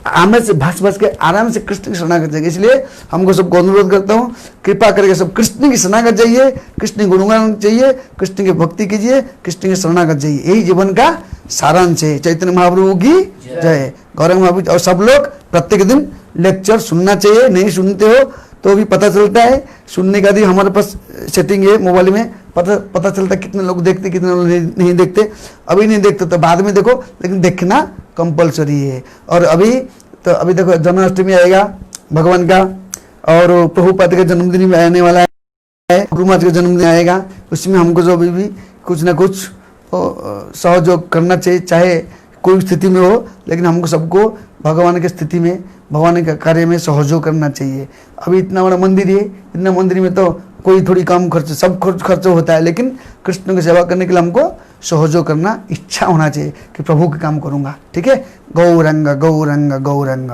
आमे से भस के आराम से कृष्ण की शरणागत जाएंगे। इसलिए हमको सबको अनुरोध करता हूँ, कृपा करके सब कृष्ण की शरणागत जाइए, कृष्ण की गुणगान चाहिए, कृष्ण की भक्ति कीजिए, कृष्ण की शरणागत जाइए। यही जीवन का सारांश है। चैतन्य महाप्रभु की जय। गौरंग महाप्रभु। और सब लोग प्रत्येक दिन लेक्चर सुनना चाहिए। नहीं सुनते हो तो भी पता चलता है, सुनने का भी हमारे पास सेटिंग है मोबाइल में, पता चलता है कितने लोग देखते कितने लोग नहीं देखते। अभी नहीं देखते तो बाद में देखो, लेकिन देखना कंपलसरी है। और अभी देखो जन्माष्टमी आएगा भगवान का, और प्रभुपाद का जन्मदिन भी आने वाला है, गुरु महाराज का जन्मदिन आएगा। उसमें हमको जो अभी भी कुछ ना कुछ सहयोग करना चाहिए, चाहे कोई स्थिति में हो, लेकिन हमको सबको भगवान की स्थिति में, भगवान के कार्य में सहयोग करना चाहिए। अभी इतना बड़ा मंदिर है, इतना मंदिर में तो कोई थोड़ी कम खर्च, सब खर्च होता है, लेकिन कृष्ण की सेवा करने के लिए हमको सहयोग करना इच्छा होना चाहिए कि प्रभु के काम करूँगा। ठीक है। गौरंग गौरंग गौरंग।